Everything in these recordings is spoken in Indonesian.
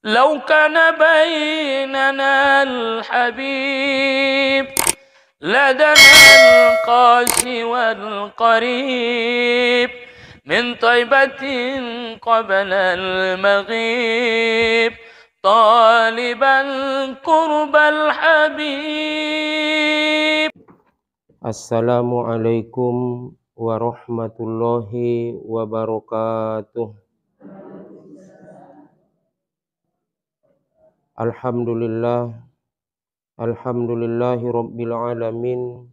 لو كان بيننا الحبيب لدنا القاسي والقريب من طيبة قبل المغيب طالبا قرب الحبيب. Assalamualaikum warahmatullahi wabarakatuh. Alhamdulillahi rabbil alamin.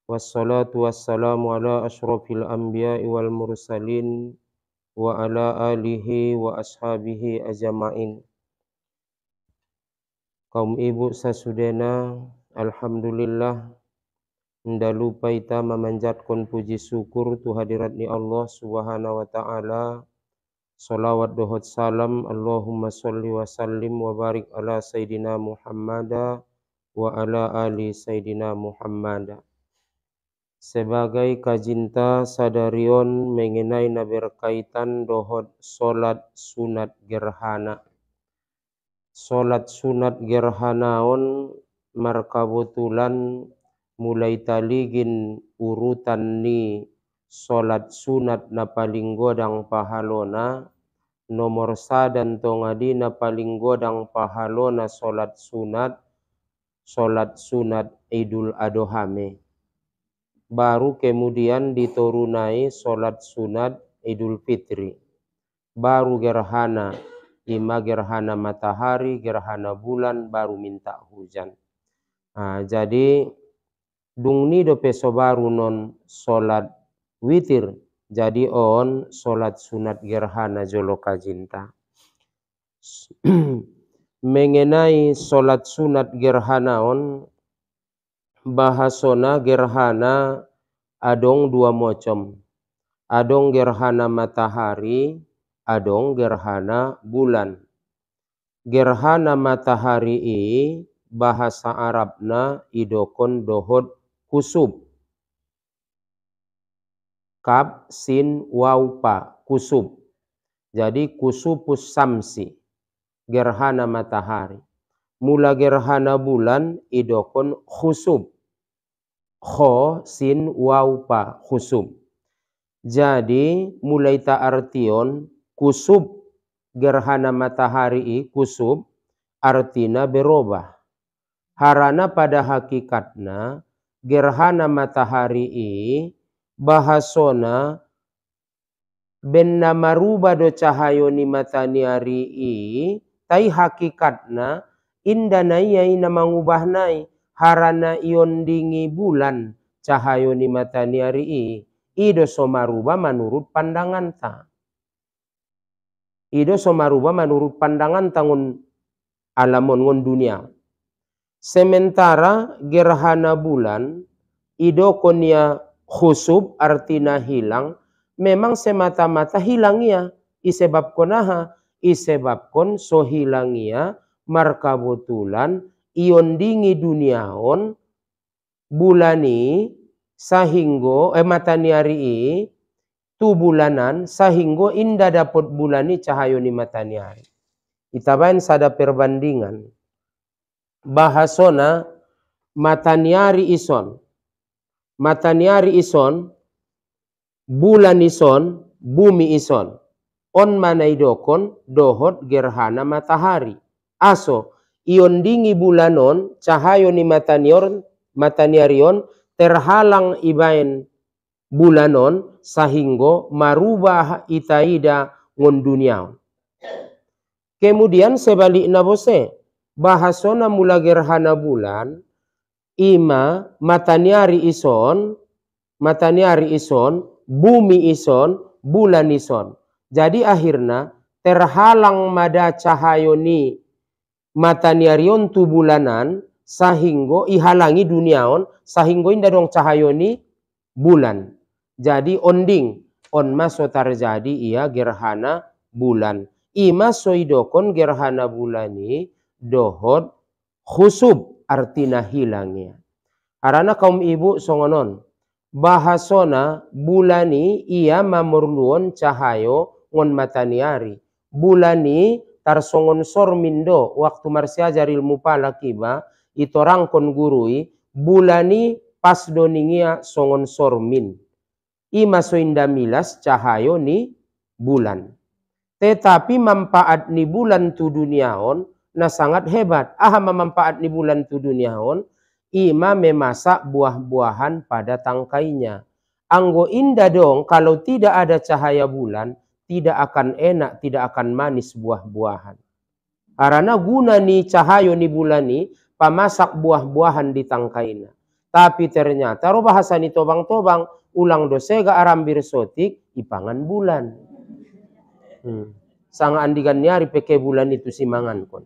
Wassalatu wassalamu ala ashrafil anbiya'i wal mursalin wa ala alihi wa ashabihi ajma'in. Kaum ibu sasudena, alhamdulillah nda lupa ita memanjatkan puji syukur tu hadirat ni Allah subhanahu wa ta'ala. Salawat dohot salam Allahumma salli wa sallim wa barik ala Sayyidina Muhammad wa ala ali Sayyidina Muhammad. Sebagai kajinta sadarion mengenai na berkaitan dohot solat sunat gerhana. Solat sunat gerhanaon markabutulan mulai taligin urutan ni solat sunat na paling godang pahalona. Nomor sadan tongadi na paling godang pahalona solat sunat Idul Adhahame. Baru kemudian diturunai solat sunat Idul Fitri. Baru gerhana, ima gerhana matahari, gerhana bulan, baru minta hujan. Jadi dung ni do peso baru non solat witir. Jadi on solat sunat gerhana jolo kajinta. Mengenai solat sunat gerhana on bahasona gerhana adong dua macam. Adong gerhana matahari, adong gerhana bulan. Gerhana matahari bahasa Arabna idokon dohot kusub. Kab sin waw pa kusub. Jadi kusupus samsi, gerhana matahari. Mula gerhana bulan idokon khusub. Kho sin waw pa khusub. Jadi mulai ta artion kusub gerhana matahari kusub artina berubah. Harana pada hakikatna gerhana matahari bahasona benna maruba do cahayo ni mataniari tai hakikatna indana ina mangubah nai harana iondingi bulan cahayo ni mataniari ido somaruba menurut pandangan ta. Ido somaruba menurut pandangan tangun alamon ngon dunia. Sementara gerhana bulan ido konia khusub artina hilang, memang semata-mata hilangnya isebabkan so hilangnya markabutulan iondingi duniaon bulani sahinggo mataniari tu bulanan sahinggo inda dapat bulani cahayo ni mataniari. Itabain sada perbandingan bahasona mataniari ison, bulan ison, bumi ison. On manaidokon dohot gerhana matahari. Aso iondingi bulanon cahayo ni mataniarion terhalang ibain bulanon sahinggo marubah itaida ngon dunia. Kemudian sebaliknya bose bahasona mula gerhana bulan ima mataniari ison, bumi ison, bulan ison. Jadi akhirnya terhalang mada cahayo ni mataniarion tu bulanan sahinggo ihalangi duniaon sahinggo inda dong cahayo ni bulan. Jadi onding on maso terjadi ia gerhana bulan. Ima soidokon gerhana bulani dohot khusub artina hilangnya. Karena kaum ibu songonon bahasona bulani ia mamurluon cahayo ngon mataniari. Bulani tarsongon sormindo waktu marsiajar ilmu pala kiba itorang kon gurui bulani pas doningia songon sormin ima soinda milas cahayo ni bulan. Tetapi manfaat ni bulan tu duniaon na sangat hebat. Aha manfaat ni bulan tu duniaon? Ima memasak buah-buahan pada tangkainya. Anggo indah dong kalau tidak ada cahaya bulan, tidak akan enak, tidak akan manis buah-buahan. Karena guna ni cahayo ni bulan ni pamasak buah-buahan di tangkaina. Tapi ternyata ro bahasa ni tobang-tobang ulang dosega arambir sotik ipangan bulan. Sanga andigan nyari peke bulan itu simangan kon.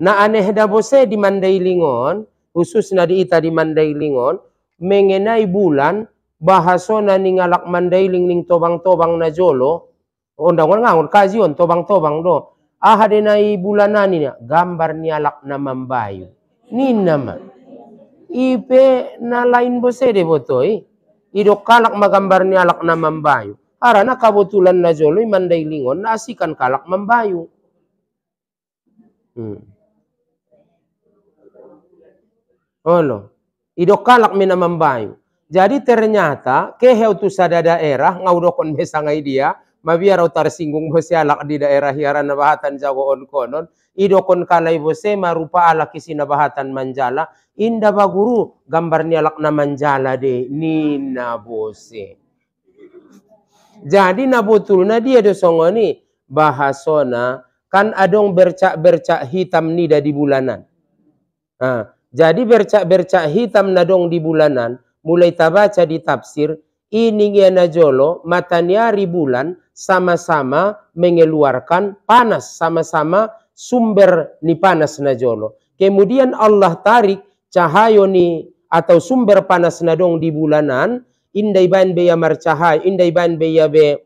Na aneh da bose di Mandailingon, khususnya di ita di Mandailingon, mengenai bulan bahasona ning alak Mandailing ning tobang-tobang na jolo, ondang ngangon kajion tobang-tobang do. Aha denai bulanani na gambar ni alak na mambayu. Nin nama. Ipe na lain bose de botoi. Idok kalak magambar ni alak na mambayu. Karena kebetulan na joloy Mandailingon naasikan kalak mambayu. Olo, idok kalak mina mambayu. Jadi ternyata keheu tu sada daerah ngaudokon mesangai dia, mabiar utar singgung bose alak di daerah hiaran nabahatan jagoon konon, idokon kalai bose marupa alak isi nabahatan manjala, inda baguru gambar ni alak na manjala de nina bose. Jadi nabutulna dia dosongoni bahasona kan adong bercak-bercak hitam nida di bulanan. Jadi bercak-bercak hitam nadong di bulanan mulai tabaca di tafsir ini na jolo matanyari bulan sama-sama mengeluarkan panas, sama-sama sumber ni panas na jolo. Kemudian Allah tarik cahayo ni atau sumber panas nadong di bulanan indai bain beya marcahai, indai bain beya be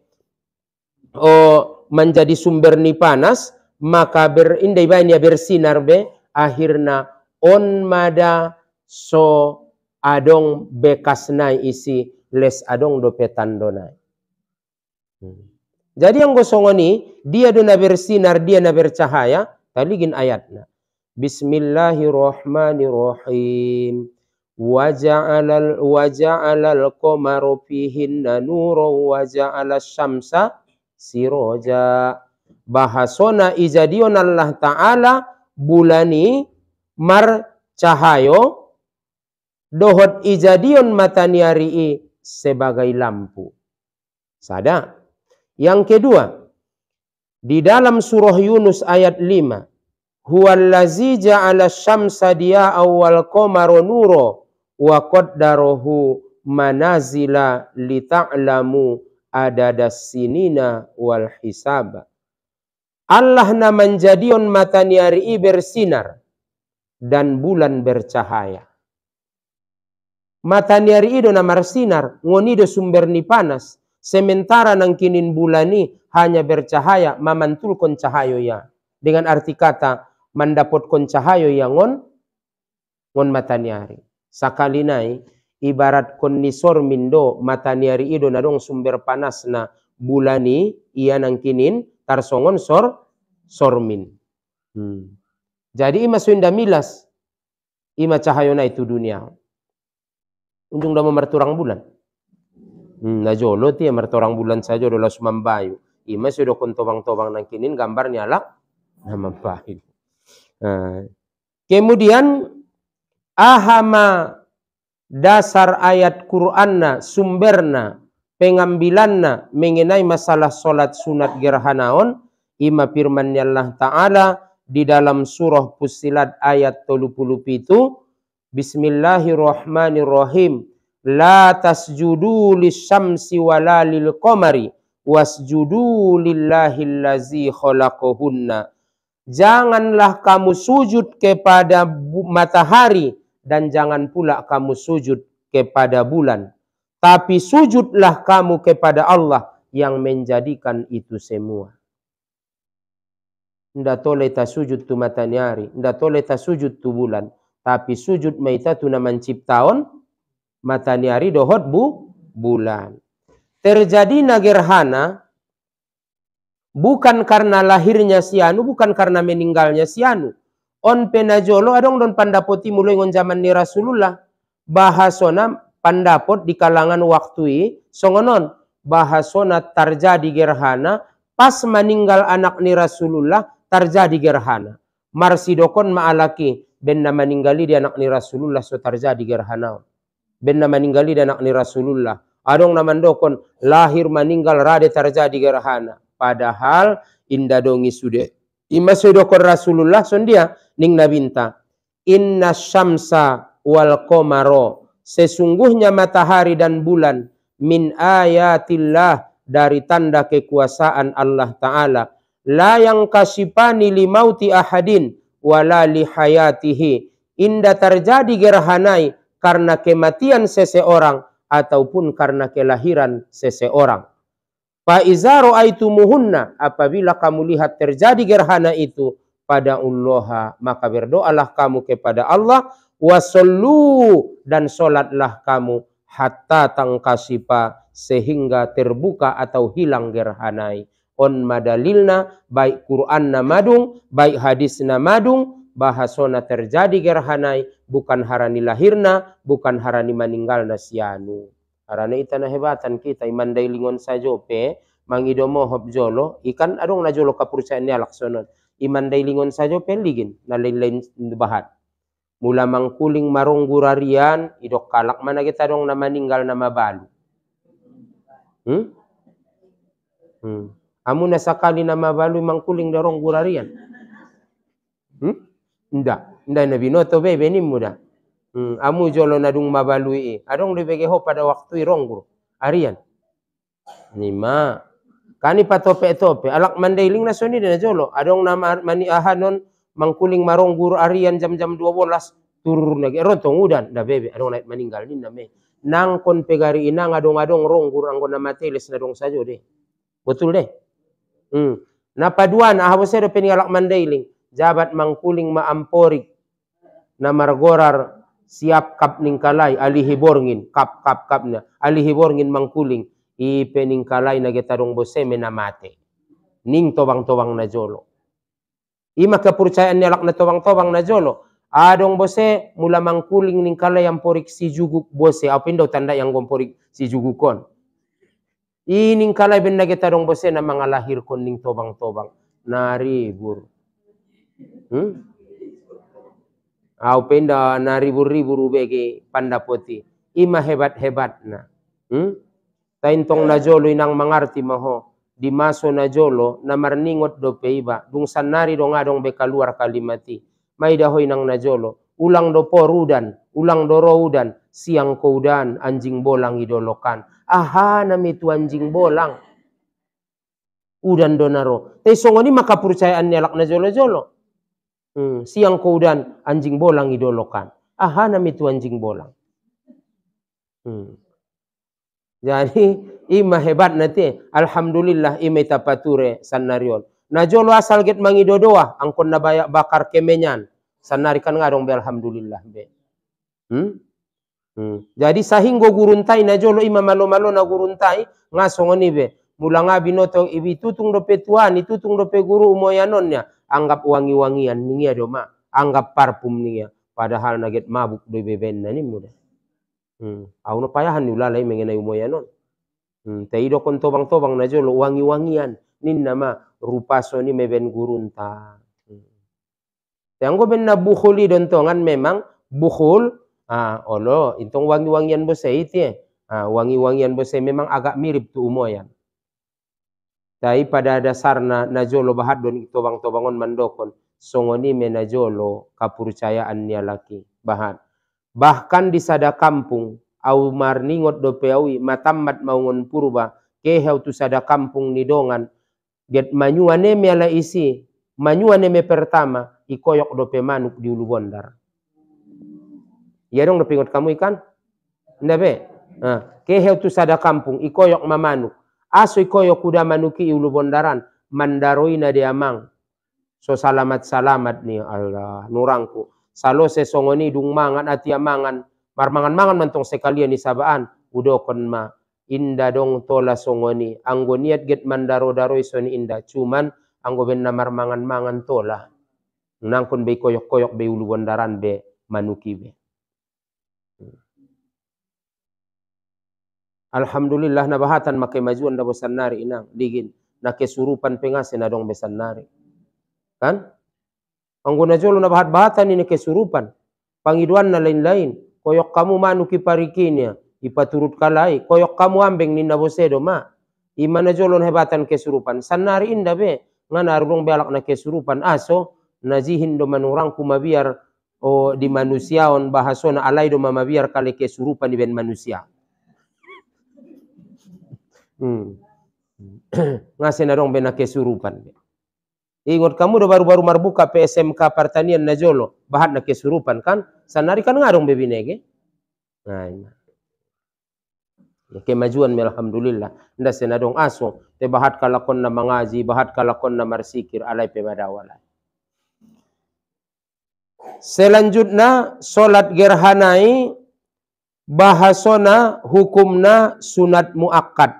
menjadi sumber ni panas, maka indai bain ya bersinar be, akhirna on mada so adong bekas nai isi les adong dopetan donai. Jadi yang gosongoni dia dona bersinar, dia na bercahaya, taligin ayatna. Bismillahirrahmanirrahim. Waja'alal qamaru fihinna nuran waja'alas syamsa siroja. Bahasona ijadion Allah Ta'ala bulani mar cahayo dohot ijadion mataniari sebagai lampu. Sada. Yang kedua, di dalam surah Yunus ayat 5, huwallazi ja'ala syamsa diya'a wal qamara nura wa qaddarahu manazila lita'lamu adadas sinina wal hisab. Allah na menjadion mataniari bersinar dan bulan bercahaya. Mataniari itu na marsinar ngonido sumber ni panas, sementara nang kinin bulani hanya bercahaya mamantulkon cahayo ya. Dengan arti kata mendapatkan cahayo yang ngon mataniari. Sakali nai ibarat kondisor mindo mataniari ido nadong sumber panas na bulani iya nang kinin tarsongon sormin. Jadi ima suinda milas ima cahayo na itu dunia. Unjung dah memerturang bulan. Na jolo ti merturang bulan saja dola sumambayu. Ima sudah kontobang-tobang nang kinin gambarnya alak na mambayu. Kemudian ahama dasar ayat Qur'anna sumberna pengambilanna mengenai masalah solat sunat gerhanaon ima firman Allah Ta'ala di dalam surah Fussilat ayat 37 Bismillahirrahmanirrahim la tasjudu lisyamsi wala lil qamari wasjudu lillahillazi khalaqahunna. Janganlah kamu sujud kepada matahari dan jangan pula kamu sujud kepada bulan. Tapi sujudlah kamu kepada Allah yang menjadikan itu semua. Nda tole ta sujud tu matahari, nda tole ta sujud tu bulan. Tapi sujud maita tu na menciptaon matahari dohot bulan. Terjadi na gerhana bukan karena lahirnya si anu, bukan karena meninggalnya si anu. On penajolo adong don pandapoti mulai ngon zaman ni Rasulullah. Bahasona pandapot di kalangan waktu songonon bahasona terjadi gerhana pas meninggal anak ni Rasulullah terjadi gerhana. Marsidokon maalaki benna meninggali di anak ni Rasulullah so terjadi gerhana. Benna meninggali di anak ni Rasulullah. Adong namandokon lahir meninggal rade terjadi gerhana. Padahal inda dongi sude. Ima sudokon Rasulullah sondia ning nabinta. Inna syamsa wal qamaro. Sesungguhnya matahari dan bulan min ayatillah dari tanda kekuasaan Allah Ta'ala. La yang kasipani limauti ahadin wala lihayatihi. Inda terjadi gerhanai karena kematian seseorang ataupun karena kelahiran seseorang. Fa iza ra'aitumuhunna, apabila kamu lihat terjadi gerhana itu pada Allah, maka berdoalah kamu kepada Allah, wasallu, dan solatlah kamu hatta tangkasipa, sehingga terbuka atau hilang gerhanai. On madalilna, baik Quran na madung, baik hadis na madung, bahasona terjadi gerhanai bukan harani lahirna, bukan harani meninggalna sianu. Harana ita na hebatan kita imandai lingon sajope mangidomo hop jolo ikan adong na jolo kapurcayaan ni alaksonon imandai lingon sajope ligin na lain-lain bahat mula mangkuling marong gurarian idok kalak mana kita dong na meninggal na mabalu. Amu na sakali na mabalu mangkuling darong gurarian. Nda na binoto bebe ni muda. Amu jolo nadung mabalui adong dibege ho pada waktu ironggur arian nima kani patope-tope alak mandailing na soni na jolo adong nama mani ahanon mangkuling maronggur arian jam-jam 12 turun lagi rontong udan da bebe adong naik meninggal ni name nang kon pegari inang adong-adong ronggur anggon na mateles na dong sajo deh betul deh. Na paduan ahawase do pengalak mandailing jabat mangkuling maamporik na margorar siap kap ningkalai alihi borngin kap na alihi borngin mangkuling i peningkalai na getadong bose menamate ning tobang-tobang na jolo ima kepercayaan nilak na tobang-tobang na jolo adong bose mula mangkuling ningkalai yang porik si juguk bose apindo tanda yang gomporik si jugukon i ningkalai ben na getadong bose na mga lahir kon ning tobang-tobang naribur au penda na ribu-ribu rubege pandapoti ima hebat-hebat na taintong na jolo inang mangarti maho di maso na jolo na marningot do peiba dung sanari do ngadong be kaluar kalimati may dahoy nang na jolo ulang do porudan ulang do roudan siang koudan anjing bolang idolokan aha namitu anjing bolang udan do naro te songoni makapurcayaan nilak na jolo-jolo. Siang koudan anjing bolang idolokan. Aha nam itu anjing bolang. Jadi ima hebat nanti. Alhamdulillah ima tapature sanarion. Najolo asal get mangidodoa angkon na bayak bakar kemenyan. Sanarikan ngadong be alhamdulillah be. Jadi sahinggo guruntai najolo ima malo-malo na guruntai ngasongoni be. Mula nga binoto ibi tutung dope tuan, tutung dope guru umoyanonnya. Anggap wangi-wangian ningia doma, anggap parfum ningia. Padahal naget mabuk do beben na ni muda. Au no payahan ni ulalai mengenai umoyanon. Teido kon tobang-tobang na jolo wangi-wangian nin nama rupaso ni meben gurunta. Tenggo ben na bukhuli dontongan memang bukhul olo intong wangi-wangian bose iti wangi-wangian bose memang agak mirip tu umoyan. Tapi pada dasarna najolo bahat don tobang-tobangon mandokon songoni me najolo kapurcayaan nia laki bahat. Bahkan di sada kampung au marningot do peawi matammat maungon purba kehau tu sada kampung nidongan get manyuane me ala isi manyuane me pertama ikoyok do pe manuk di ulu bondar. Ya dong do pingot kamu ikan? Ndabe. Kehau tu sada kampung ikoyok mamanuk. Aso ikoyo kuda manuki ulu bondaran mandaroi na diamang so salamat-salamat ni Allah nurangku salo sesongoni dung mangan ati amangan marmangan-mangan mantong sekalian ni sabaan udokon ma inda dong tola songoni. Anggo niat get mandaro-daro isoni inda. Cuman anggo ben namar mangan-mangan tola. Nangkon be koyok-koyok be ulu bondaran be manuki be. Alhamdulillah na bahatan makai majuan da bosan nari inang digin na kesurupan pengasen na dong besan nari. Kan? Anggo na jolo na bahat-bahatan ini kesurupan. Pangiduan na lain-lain. Koyok kamu manuki parikinya. Ipaturut kalai. Koyok kamu ambeng ninda bosedo ma. Imana jolo na hebatan kesurupan. Sanari inda be. Nga narurong belak na kesurupan. Aso. Nazihin do manurang kumabiar. O di manusiaon bahaso na alay do mamabiar kali kesurupan di ben manusia. Ngasih narong bena kesurupan. Ingat kamu udah baru-baru marbuka PSMK pertanian na jolo. Bahat na kesurupan kan. Sanari kan ngarong bebinege. Nah, ya, kemajuan alhamdulillah. Nda senadong aso. Te bahat kalakon na mangaji. Bahat kalakon na marsikir. Alay pemadawala. Selanjutnya solat gerhanai. Bahasona hukumna sunat muakkad.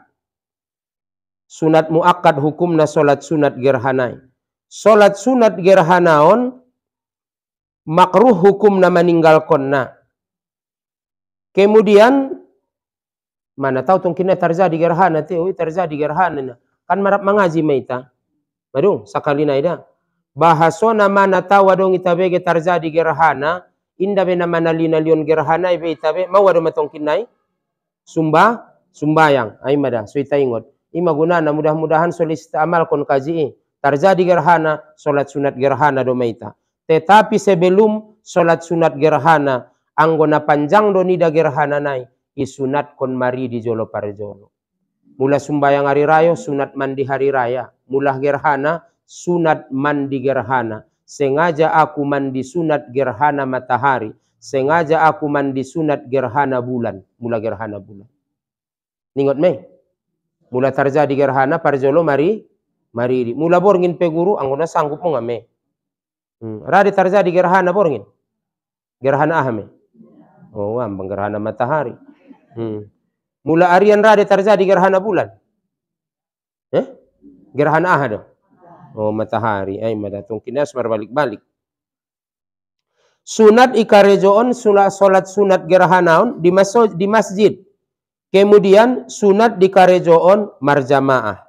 Sunat muakkad hukumna solat sunat gerhanai. Solat sunat gerhanaon makruh hukumna meninggalkonna. Kemudian mana tahu tong kena terjadi gerhana teh, terjadi gerhana. Kan marap mengaji meita. Madung sakali naida. Bahasona mana tahu dong itabege terjadi gerhana, inda bena mana lina lion gerhana ibe itabe mau ado matong kinai. Sumbayang. Ai mada so ita ingot. Ima gunana mudah-mudahan solis amal kon kaji. Terjadi gerhana, solat sunat gerhana do meita. Tetapi sebelum solat sunat gerhana, anggona panjang do nida gerhana nai, isunat kon mari di jolo parjolo. Mula sumbayang hari raya, sunat mandi hari raya. Mula gerhana, sunat mandi gerhana. Sengaja aku mandi sunat gerhana matahari. Sengaja aku mandi sunat gerhana bulan. Mula gerhana bulan. Ningot me? Mula terjadi gerhana parjolo mari mula borngin pe guru anggona sanggup mo ngame. Rade terjadi gerhana borngin. Gerhana ahme. Oh, ambang gerhana matahari. Mula arian rade terjadi gerhana bulan. Gerhana ahado. Oh, matahari. Ay madatong kinas marbalik-balik. Sunat ikarejoon solat sunat gerhanaon di masjid. Kemudian sunat di karejoon marjamaah.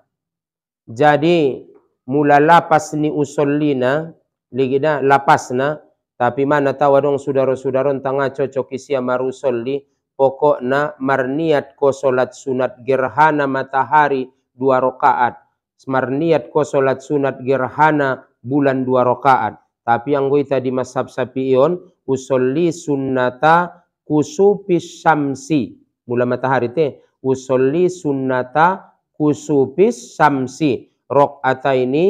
Jadi mula lapas ni usolina, ligina lapasna, tapi mana tahu dong saudara-saudara tengah cocok isia marusolli, pokokna marniat ko solat sunat gerhana matahari 2 rakaat. Marniat ko solat sunat gerhana bulan 2 rakaat. Tapi yang gue tadi mashab sapion usolli sunnata kusupis samsi. Mula matahari teh usolli sunnata kusupis samsi ini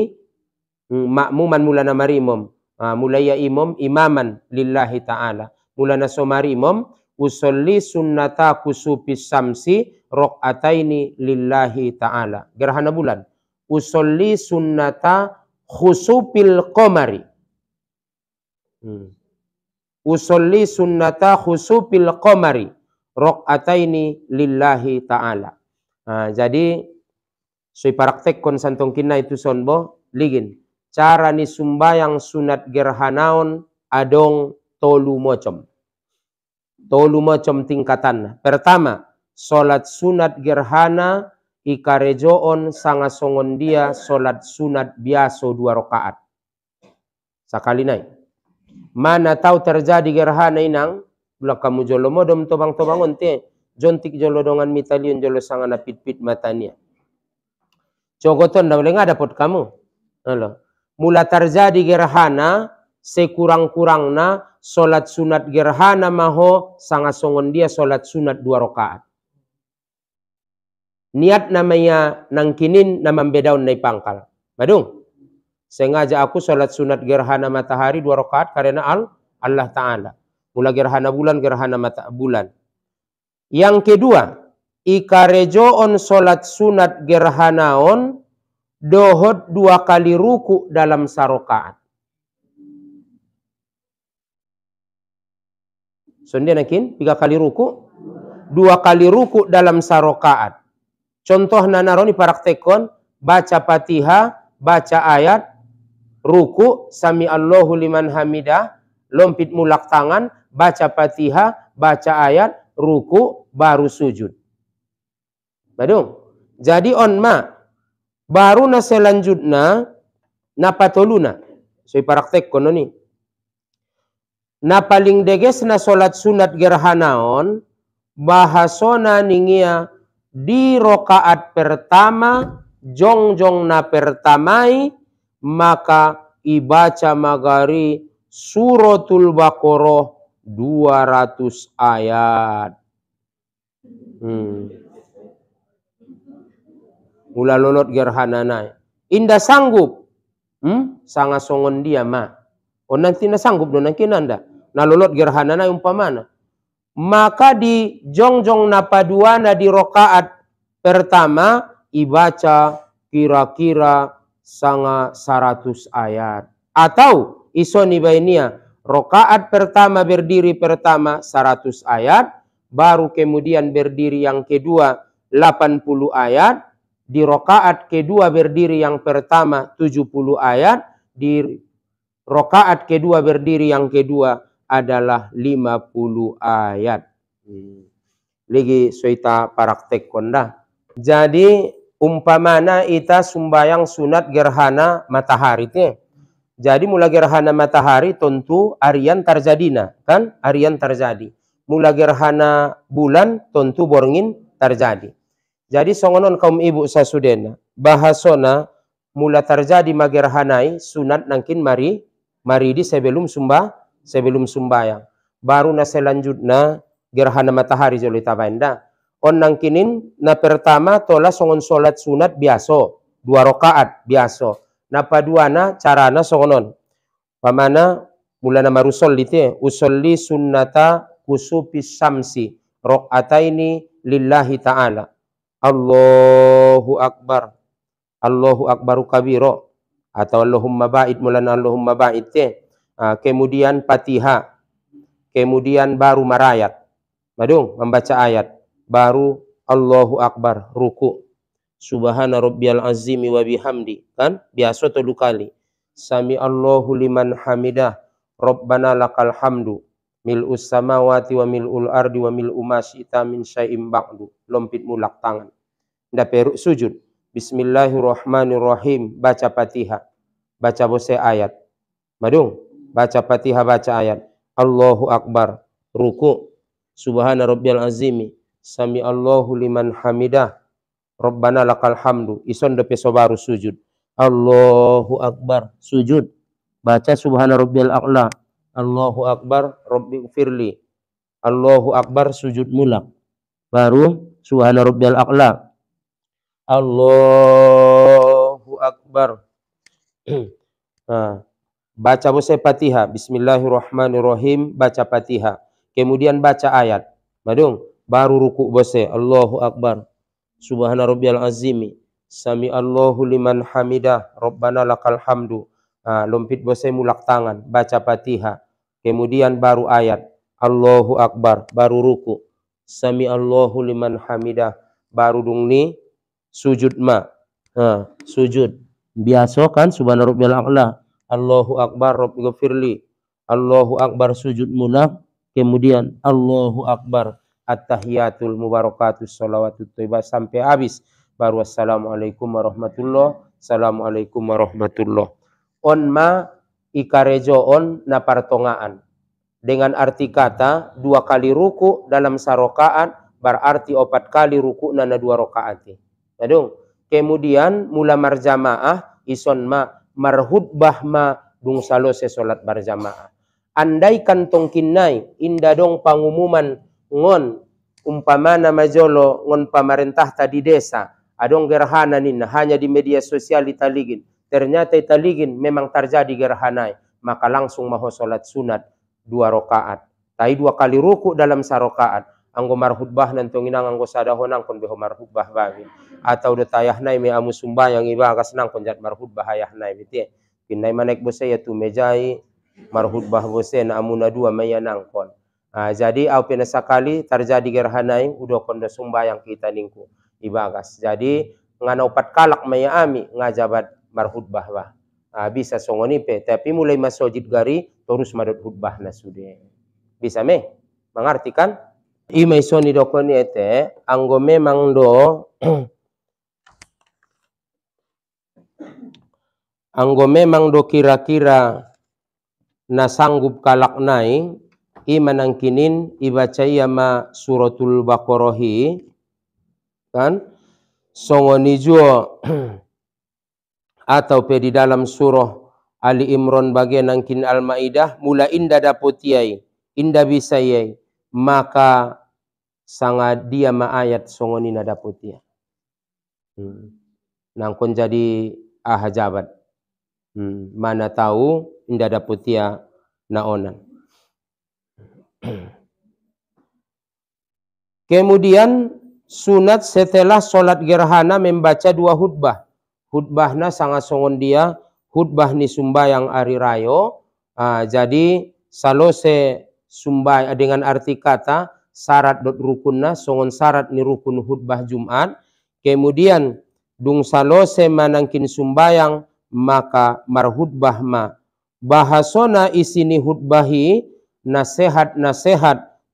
makmuman mula na marimom mulaya imam imaman lillahi ta'ala mula na somarimom usolli sunnata kusupis samsi ini lillahi ta'ala. Gerhana bulan usolli sunnata khusupil qamari. Usolli sunnata khusupil qamari ini lillahi ta'ala. Jadi sui praktek kon santong kina itu sonbo ligin. Cara ni sumbayang sunat gerhanaon adong tolu mocom. Tolu mocom tingkatan. Pertama, solat sunat gerhana ikarejoon sanga songon dia solat sunat biaso 2 rakaat. Sakali nai. Mana tahu terjadi gerhana inang Bulak kamu jolo modom tobang-tobangon te. Jontik jolo dongan mitalion jolo sangat napit-pit matanya. Cogoton dah boleh nggak dapat kamu. Halo. Mula terjadi gerhana sekurang-kurangna solat sunat gerhana maho sangat songon dia solat sunat 2 rakaat. Niat namanya nangkinin nama bedaun nai pangkal. Badung. Sengaja aku solat sunat gerhana matahari 2 rakaat karena Allah Ta'ala. Mula gerhana bulan, gerhana mata bulan. Yang kedua, ikarejoon solat sunat gerhanaon dohot 2 kali ruku dalam sarokaat. Sondia nakin 3 kali ruku. 2 kali ruku dalam sarokaat. Contoh nanaroni praktekon, baca Fatihah, baca ayat, ruku, sami Allahu liman hamidah, lompit mulak tangan, baca Fatihah, baca ayat, ruku, baru sujud. Badung. Jadi onma, baru na selanjutnya, na patoluna. So praktekon ni. Na paling deges na solat sunat gerhanaon, bahasona ningia di rokaat pertama, jongjong na pertamai, maka ibaca magari suratul Baqarah 200 ayat. Mula lolot gerhananai. Indah sanggup. Sangat songon dia ma. Oh nanti na sanggup do nanti nanda. Na lolot gerhananai umpamana. Maka di jongjong na paduana di rokaat pertama ibaca kira-kira sanga 100 ayat. Atau isoni bainia rokaat pertama berdiri pertama 100 ayat, baru kemudian berdiri yang kedua 80 ayat, di rokaat kedua berdiri yang pertama 70 ayat, di rokaat kedua berdiri yang kedua adalah 50 ayat. Lagi soita praktek konda. Jadi umpamana ita sumbayang sunat gerhana matahari teh. Jadi mula gerhana matahari tentu arian terjadina, kan? Arian terjadi. Mula gerhana bulan tentu borngin terjadi. Jadi songonon kaum ibu sasudena, bahasona mula terjadi magerhanai sunat nangkin mari di sebelum sumbayang. Baru na selanjutnya gerhana matahari joli tabanda. On nangkinin na pertama tola songon solat sunat biaso, 2 rokaat biaso. Na paduana carana songonon. Pamana mulana marusol dite usolli sunnata kusupis samsi rokataini lillahi ta'ala. Allahu akbar. Allahu akbaru kabiro. Atau Allahumma ba'id mulana Allahumma ba'id te. Kemudian Fatihah. Kemudian baru marayat. Madung membaca ayat. Baru Allahu akbar ruku. Subhana rabbiyal azimi wa bihamdi. Kan? Biasa 3 kali. Sami Allahu liman hamidah. Rabbana lakal hamdu. Mil'us samawati wa mil'ul ardi wa mil'u ma syi'ta min syai'im ba'du. Lompit mulak tangan. Nda peruk sujud. Bismillahirrahmanirrahim. Baca Fatihah. Baca bose ayat. Madung. Baca Fatihah, baca ayat. Allahu akbar. Ruku. Subhana rabbiyal azimi. Sami Allahu liman hamidah. Rabbana lakal hamdu. Ison depe sobaru sujud. Allahu akbar. Sujud. Baca subhana rabbiyal a'la. Allahu akbar. Rabbi ufirli. Allahu akbar. Sujud mulak. Baru subhana rabbiyal a'la. Allahu akbar. Baca bose Fatihah. Bismillahirrahmanirrahim. Baca Fatihah. Kemudian baca ayat. Madung. Baru ruku bose. Allahu akbar. Subhana rabbiyal azimi. Sami Allahu liman hamidah. Rabbana lakal hamdu. Lompit bose mulak tangan. Baca Fatihah. Kemudian baru ayat. Allahu akbar. Baru ruku. Sami Allahu liman hamidah. Baru dungni sujud ma. Sujud. Biasa kan subhana rabbiyal a'la. Allahu akbar rabbi ghafirli. Allahu akbar sujud mulak. Kemudian Allahu akbar. At-tahiyatul mubarakatus sholawatut thayyibah sampai habis. Baru assalamualaikum warahmatullahi. Assalamualaikum warahmatullahi. On ma ikarejo on na partongaan. Dengan arti kata 2 kali ruku dalam sarokaat berarti 4 kali ruku na 2 rokaat. Adung. Kemudian mula marjamaah ison ma marhutbah ma dung salose solat berjamaah. Andaikan tongkinnai inda dong pangumuman ngon umpamana majolo ngon pemerintah tadi desa adong gerhana nina hanya di media sosial italigin. Ternyata italigin memang terjadi gerhanai, maka langsung maho solat sunat 2 rokaat. Tai 2 kali ruku dalam sarokaat. Anggo marhutbah nantong inang anggo sadahonang kon beho marhutbah babi. Atau detayah nai me amu sumbayang ibagas nang kon jat marhutbah ayah nai bete. Pinai manek bose ya tu mejai marhutbah bose na amuna 2 maya nangkon. Jadi au pena sakali terjadi gerhana yang udah kondo sumbayang kita ningku ibagas. Jadi nganau pat kalak maya ami ngajabat marhutbah bah. Bisa songonipe tapi mulai masojid gari terus madot hutbah na sude. Bisa me? Mengerti kan? Imai soni dokoni ete anggo memang do anggo memang do kira-kira na sanggup kalak nai imanangkinin ibaca ma suratul Baqarahi kan songoni juo atau di dalam surah Ali Imran bagian nangkin Al-Maidah mula inda daputiai inda bisayai maka sangat dia ma ayat songoni na daputia nangkon jadi jabat mana tahu inda daputia na onan. Kemudian sunat setelah sholat gerhana membaca 2 khutbah. Khutbahna sangat songon dia khutbah ni sumbayang ari rayo. Jadi salose sumbay dengan arti kata syarat dot rukunna songon syarat ni rukun khutbah Jumat. Kemudian dung salose manangkin sumbayang maka marhutbah ma bahasona isini khutbahi nasihat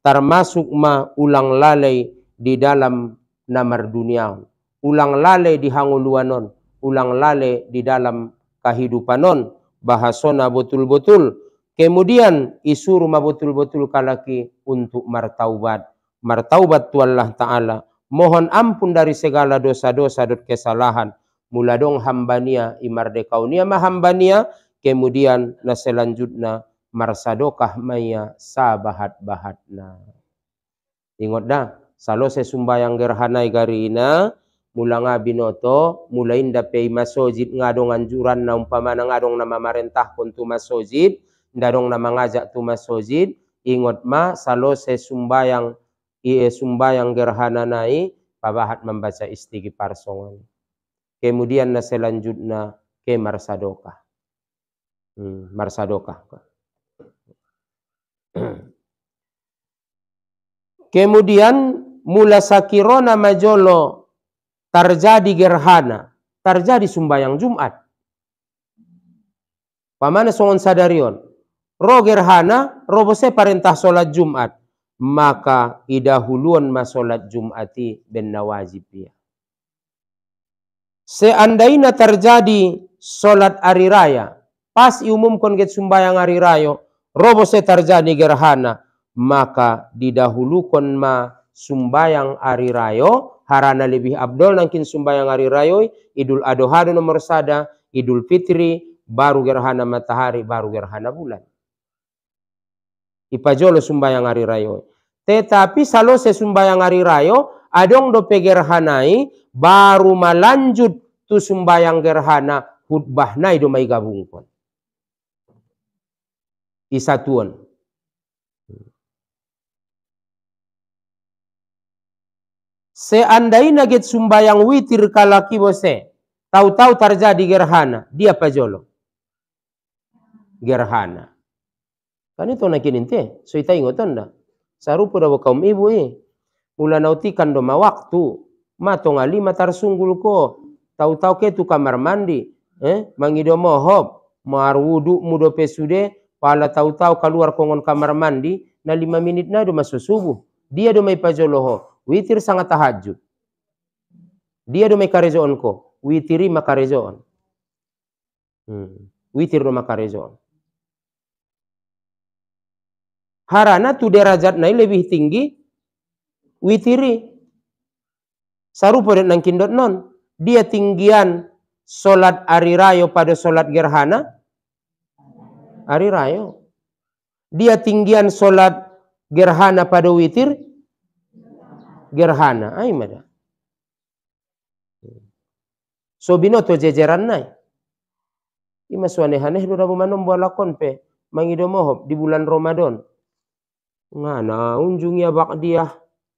termasuk ma ulang lalai di dalam namar dunia, ulang lalai di hanguluanon, ulang lalai di dalam kehidupanon, bahasona betul-betul. Kemudian isuru ma betul-betul kalaki untuk martaubat tu Allah Ta'ala, mohon ampun dari segala dosa-dosa dan kesalahan, muladong hambania imardekaunia ma hambania, kemudian na selanjutnya marsadokah maya sabahat-bahatna. Ingat dah, salose sumbayang gerhanai garina mula nga binoto mula inda pei masojid ngadong anjuran na umpamana ngadong na mamarentah kon tu masojid ndadong na mangajak tu masojid ingat ma salose sumbayang gerhana nai pabahat membaca istighfar songon. Kemudian na selanjutnya ke marsadokah. Marsadokah. Kemudian mula sakirona majolo terjadi gerhana, terjadi sumbayang Jumat. Pamana songon sadarion, ro gerhana, ro bose perintah solat Jumat, maka idahuluan masolat Jumati ben nawajib ya. Seandainya terjadi solat hari raya, pas iumumkan get sumbayang hari raya, ro bose terjadi gerhana, maka didahulukan ma sumbayang hari rayo harana lebih abdol nangkin sumbayang hari rayo Idul Adha nomor sada, Idul Fitri baru gerhana matahari, baru gerhana bulan. Ipajolo sumbayang hari rayo. Tetapi salose sumbayang hari rayo adong do pegerhanai baru melanjut tu sumbayang gerhana khutbah nai do mai gabungkon. Isatuan. Seandainya get sumbayang witir kalaki bose, tahu-tahu terjadi gerhana, dia pajolo. Gerhana. Kan itu nakin inte, so ita ingotan dah. Sarupa daw kaum ibu mula nautikan do ma waktu, matong alima tarsunggul ko, tahu-tahu ke tu kamar mandi, mangido mohop, marwudu mudo pesude, pala tahu-tahu keluar kongon kamar mandi, na 5 menit na do masuk subuh. Dia do may pajolo ho. Witir sangat tahajud. Dia do may karejoon ko. Witiri makarejoon. Witir do makarejoon. Harana tu derajat nai lebih tinggi. Witiri. Sarupa dan nangkindot non. Dia tinggian solat hari rayo pada solat gerhana. Hari rayo. Dia tinggian solat gerhana pada witir. Gerhana, ay mada. So binoto jejeran nai. Ima suaneh-aneh do rabu manom balakon pe mangido mohop di bulan Ramadan. Ngana unjungnya baqdiyah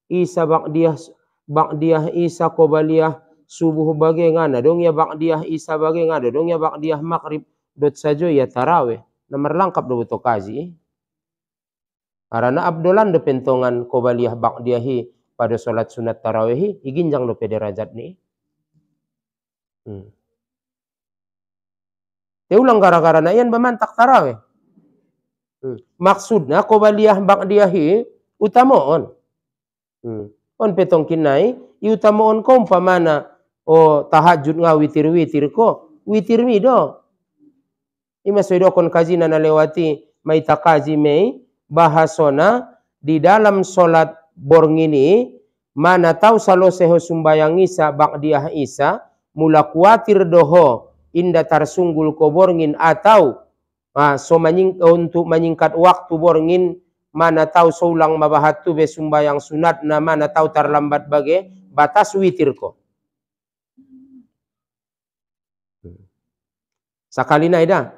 Isa baqdiyah Isa qobaliyah subuh bagai ngana dong ya baqdiyah Isa bagai ngana dong ya baqdiyah maghrib dot sajo ya tarawih. Nomor lengkap do beto kaji. Harana abdolan do pentongan qobaliyah ba'diyahi pada sholat sunat tarawih iginjang do derajat ni. Te ulang gara-gara na yan bamantak tarawih. Maksudnya qobaliyah ba'diyahi utamoon. On petong kinai iutamoon ko umpamana tahajud nga witir-witir ko witir mi do. Ima soido kon kaji na lewati mai takaji mei bahasona di dalam sholat borngini mana tahu saloseho sumbayang isa ba'diyah isa mula kuatir doho inda tarsunggul ko borngin atau untuk menyingkat waktu borngin mana tahu soulang mabahatu be sumbayang sunat na mana tahu terlambat bagai batas witir ko. Sakali na ida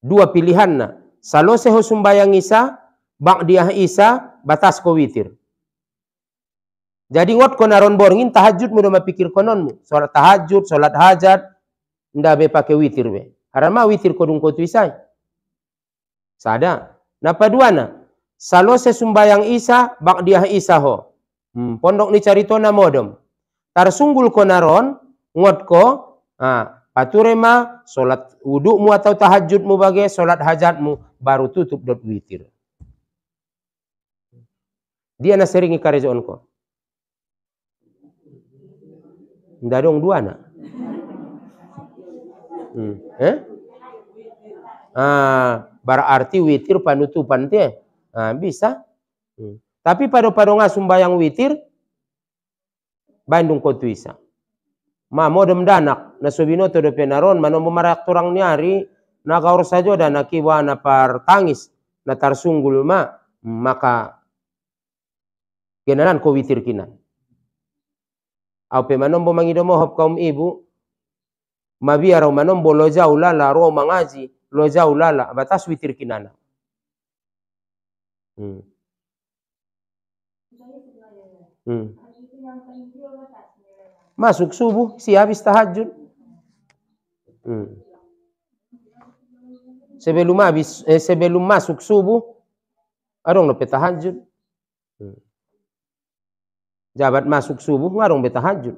dua pilihan na saloseho sumbayang isa ba'diyah isa batas ko witir. Jadi ngot ko naron borngin tahajud mo do mapikir konon mo. Salat tahajud, salat hajat nda be pakai witir be. Harama witir ko dung ko tuisai. Sada. Napa duana? Salose sumbayang isa ba'diyah isa ho. Pondok ni caritona modom. Tarsunggul ko naron ngot ko paturema salat wudukmu atau tahajudmu bagai salat hajatmu baru tutup dot witir. Dia na sering ikarejon ko. Nda dong dua na. Berarti witir panutupan teh. Bisa. Tapi pada nga sumbayang witir Bandung ko tuisa. Modem danak na subinoto do penaron manombo marak turang nyari na kaur sajo dan akiwa na par tangis na tarsunggul maka kenalan ko witir kinan. Aupe manombo mangido mohop kaum ibu mabiaro manombo lo jauh lala ro mangaji lo jauh lala batas witir kinana. Masuk subuh si habis tahajud. Sebelum masuk subuh arong lo petahajud. Jabat masuk subuh ngarong betahajud.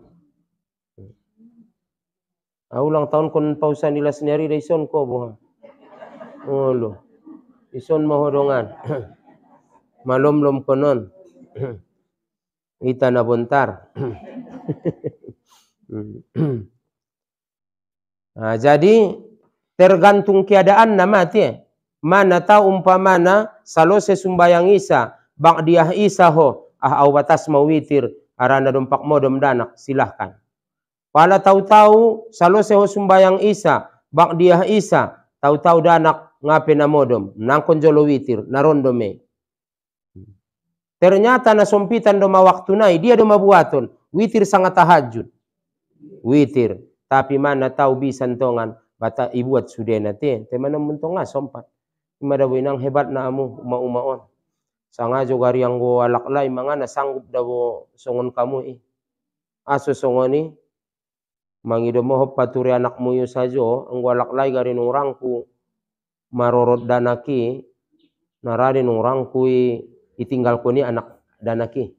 Ulang tahun kon pausan nila sendiri da ison ko buha. Lo. Ison mahodongan. Malom-lom konon. Ita na bontar. Jadi tergantung keadaan mati. Mana tahu umpamana salose sumbayang isa ba'diyah isa ho au batas mau witir arana dompak modom danak silahkan. Pala tahu-tahu salose ho sumbayang isa ba'diyah isa tahu-tahu danak ngape na modom nangkon jolo witir narondo me. Ternyata na sompitan doma waktu nai dia doma buaton witir sangat tahajud. Witir tapi mana tahu bisa tongan bata ibuat sudena te mana mentonga sompat. Imada winang hebat na amu uma-umaon. Sangajo gari yang go alaklay mangana sanggup dawo songon kamu aso songoni mangido mohop paturi anakmu yu sajo anggo alaklay gari nurangku marorot danaki narade nurangku itinggal ko ni anak danaki.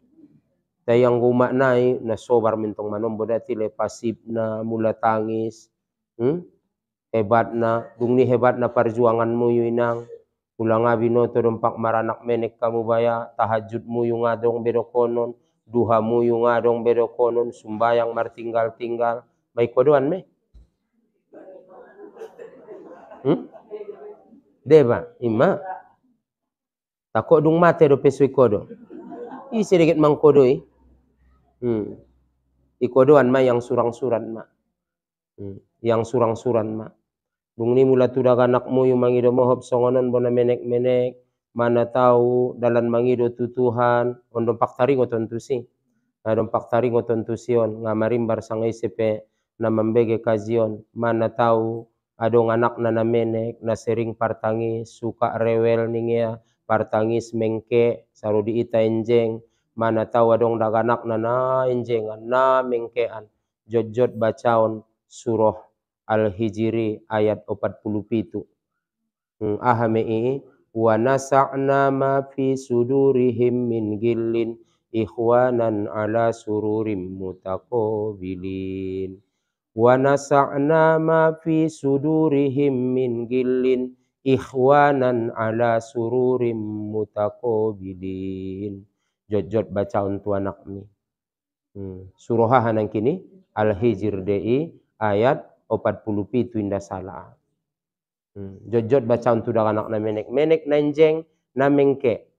Tayang go maknai na sobar mentong manombo dati lepasip na mula tangis. Hebat na dung ni hebat na perjuanganmu yu inang. Ulang abinoto dompak maranak menek kamu baya tahajudmu yung adong bedokonon duhamu yung adong bedokonon sumbayang martinggal-tinggal may kodoan me deba ima tako dung mate do pesoi kodo sedikit mang kodo ikodoan ma yang surang-suran ma yang surang-suran ma. Dung ni mula tudak anakmu yung mangido mohop songonon bona menek-menek mana tahu dalan mangido tutuhan ondom paktari ngoton tusi adom paktari ngoton tusion ngamarimbar sangai sepe na mambege kazion mana tahu adong anak na menek na sering partangis suka rewel ningia partangis mengke saru di ita enjeng mana tahu adong daganak na enjengan na mengkean jot-jot bacaon surah Al-Hijri ayat 47. Ahame wa nasa'na ma fi sudurihim min gillin ikhwanan ala sururim mutaqabilin. Wa nasa'na ma fi sudurihim min gillin ikhwanan ala sururim mutaqabilin. Jot baca untuk anak ni. Suruhahan yang kini Al-Hijr DI ayat 47 indah salah. Jot baca untuk anak na menek nanjeng na mengke.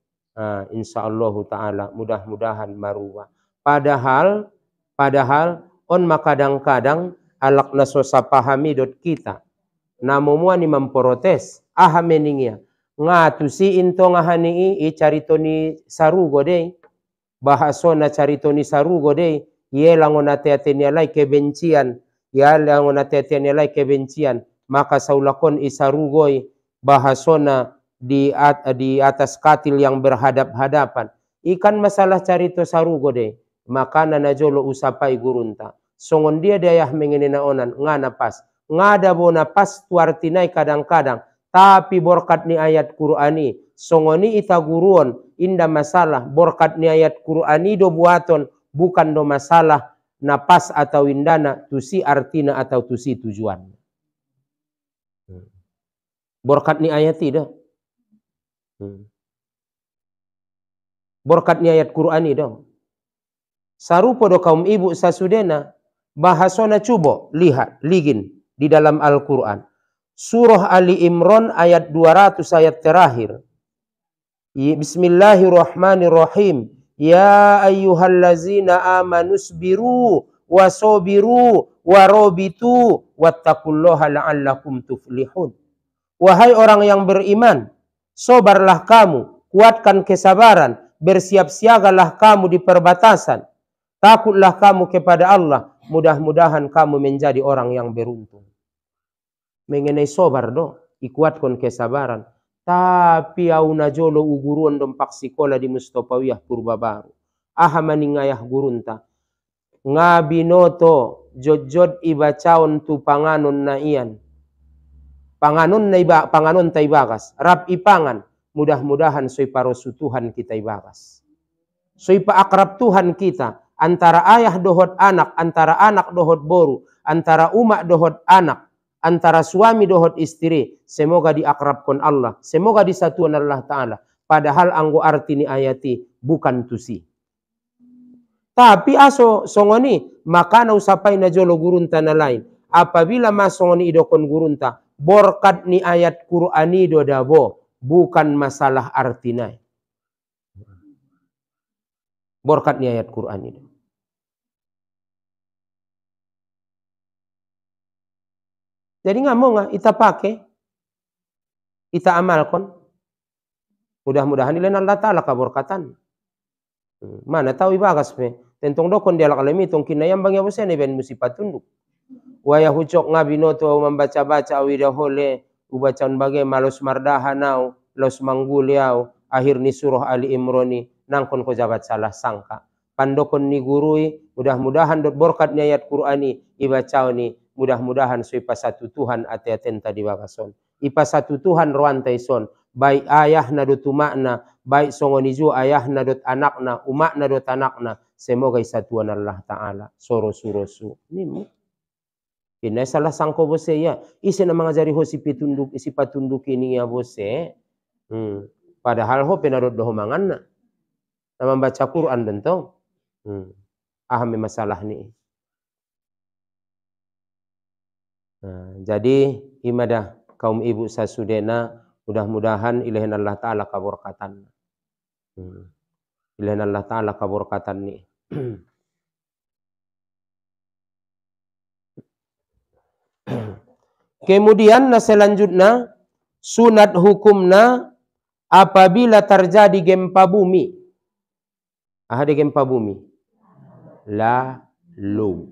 Insyaallah taala mudah-mudahan maruwa. Padahal on makadang-kadang alak na sosa pahami dot kita. Namumua ni memprotes meningya. Ngatu si into ngahani i carito ni sarugo deh. Bahasona carito ni sarugo deh. Ye langon ate-atenya lai kebencian. Ya langon ate-atenya lai kebencian. Maka saulakon isarugoi bahasona di atas katil yang berhadap-hadapan. Ikan masalah carito sarugo deh. Maka najolo usapai gurunta. Songon dia dayah mengenena onan ngana pas. Ngada bona pas tu artinai kadang-kadang. Tapi borkat ni ayat Qur'ani. Songoni ita guruon. Inda masalah. Borkat ni ayat Qur'ani do buaton. Bukan do masalah. Napas atau indana. Tusi artina atau tusi tujuan. Borkat ni ayat tidak. Borkat ni ayat Qur'ani dong. Sarupo do kaum ibu sasudena. Bahasona cubo. Lihat. Ligin. Di dalam Al-Quran. Surah Ali Imran ayat 200 ayat terakhir. Bismillahirrahmanirrahim. Ya ayyuhallazina amanusbiru wasobiru warobitu wattaqullaha la'allakum tuflihun. Wahai orang yang beriman, sobarlah kamu, kuatkan kesabaran, bersiap-siagalah kamu di perbatasan. Takutlah kamu kepada Allah, mudah-mudahan kamu menjadi orang yang beruntung. Mengenai sobar do, ikuatkan kesabaran. Tapi au najolo uguruan dompak sikola di Mustopawiyah Purbabaru. Maningayah gurunta. Ngabinoto jod ibacaon tu panganon na iyan. Panganon ta ibagas. Rap ipangan. Mudah-mudahan soy parosu Tuhan kita ibagas. Soy paakrab Tuhan kita. Antara ayah dohot anak, antara anak dohot boru, antara umak dohot anak. Antara suami dohot istri, semoga diakrabkan Allah, semoga disatuan Allah Ta'ala. Padahal anggo arti ni ayati bukan tusi. Tapi aso songoni, maka na usapai na jolo gurunta na lain. Apabila masongoni idokon gurunta, borkat ni ayat Qur'ani do dabo, bukan masalah artinai. Borkat ni ayat Qur'ani do. Jadi nggak kita pakai, kita amalkan. Mudah-mudahan ilain Allah Ta'ala kaborkatan. Mana tahu ibagas me. Tentong dokon dia lakalami tong kinayang bangya bosen ben musipat tunduk. Waya hucok ngabinoto membaca-baca awidahole ubacan bagai malos mardahanau, los mangguliau, akhir ni surah Ali Imrani nangkon ko jabat salah sangka. Pandokon ni gurui, mudah-mudahan dot borkat ni ayat Qur'ani ibacau ni. Mudah-mudahan so ipa satu Tuhan ate-aten tadi bakason. Ipa satu Tuhan ruantai son. Baik ayah na dot umakna, baik songonizu ayah na dot anakna, umakna dot anakna. Semoga isatuan Allah Ta'ala. Soro-surosu. Ini Kina salah sangko bose ya. Isi na mga jari ho si patunduk ini ya bose. Padahal ho penarod doho mangan na. Na membaca Quran dentong. Ahami masalah ni. Jadi imadah kaum ibu sasudena mudah-mudahan ilahin Allah Ta'ala kaborkatan. Ilahin Allah Ta'ala kaborkatan ni. Kemudian selanjutnya sunat hukumna apabila terjadi gempa bumi. Ada gempa bumi. Lalu.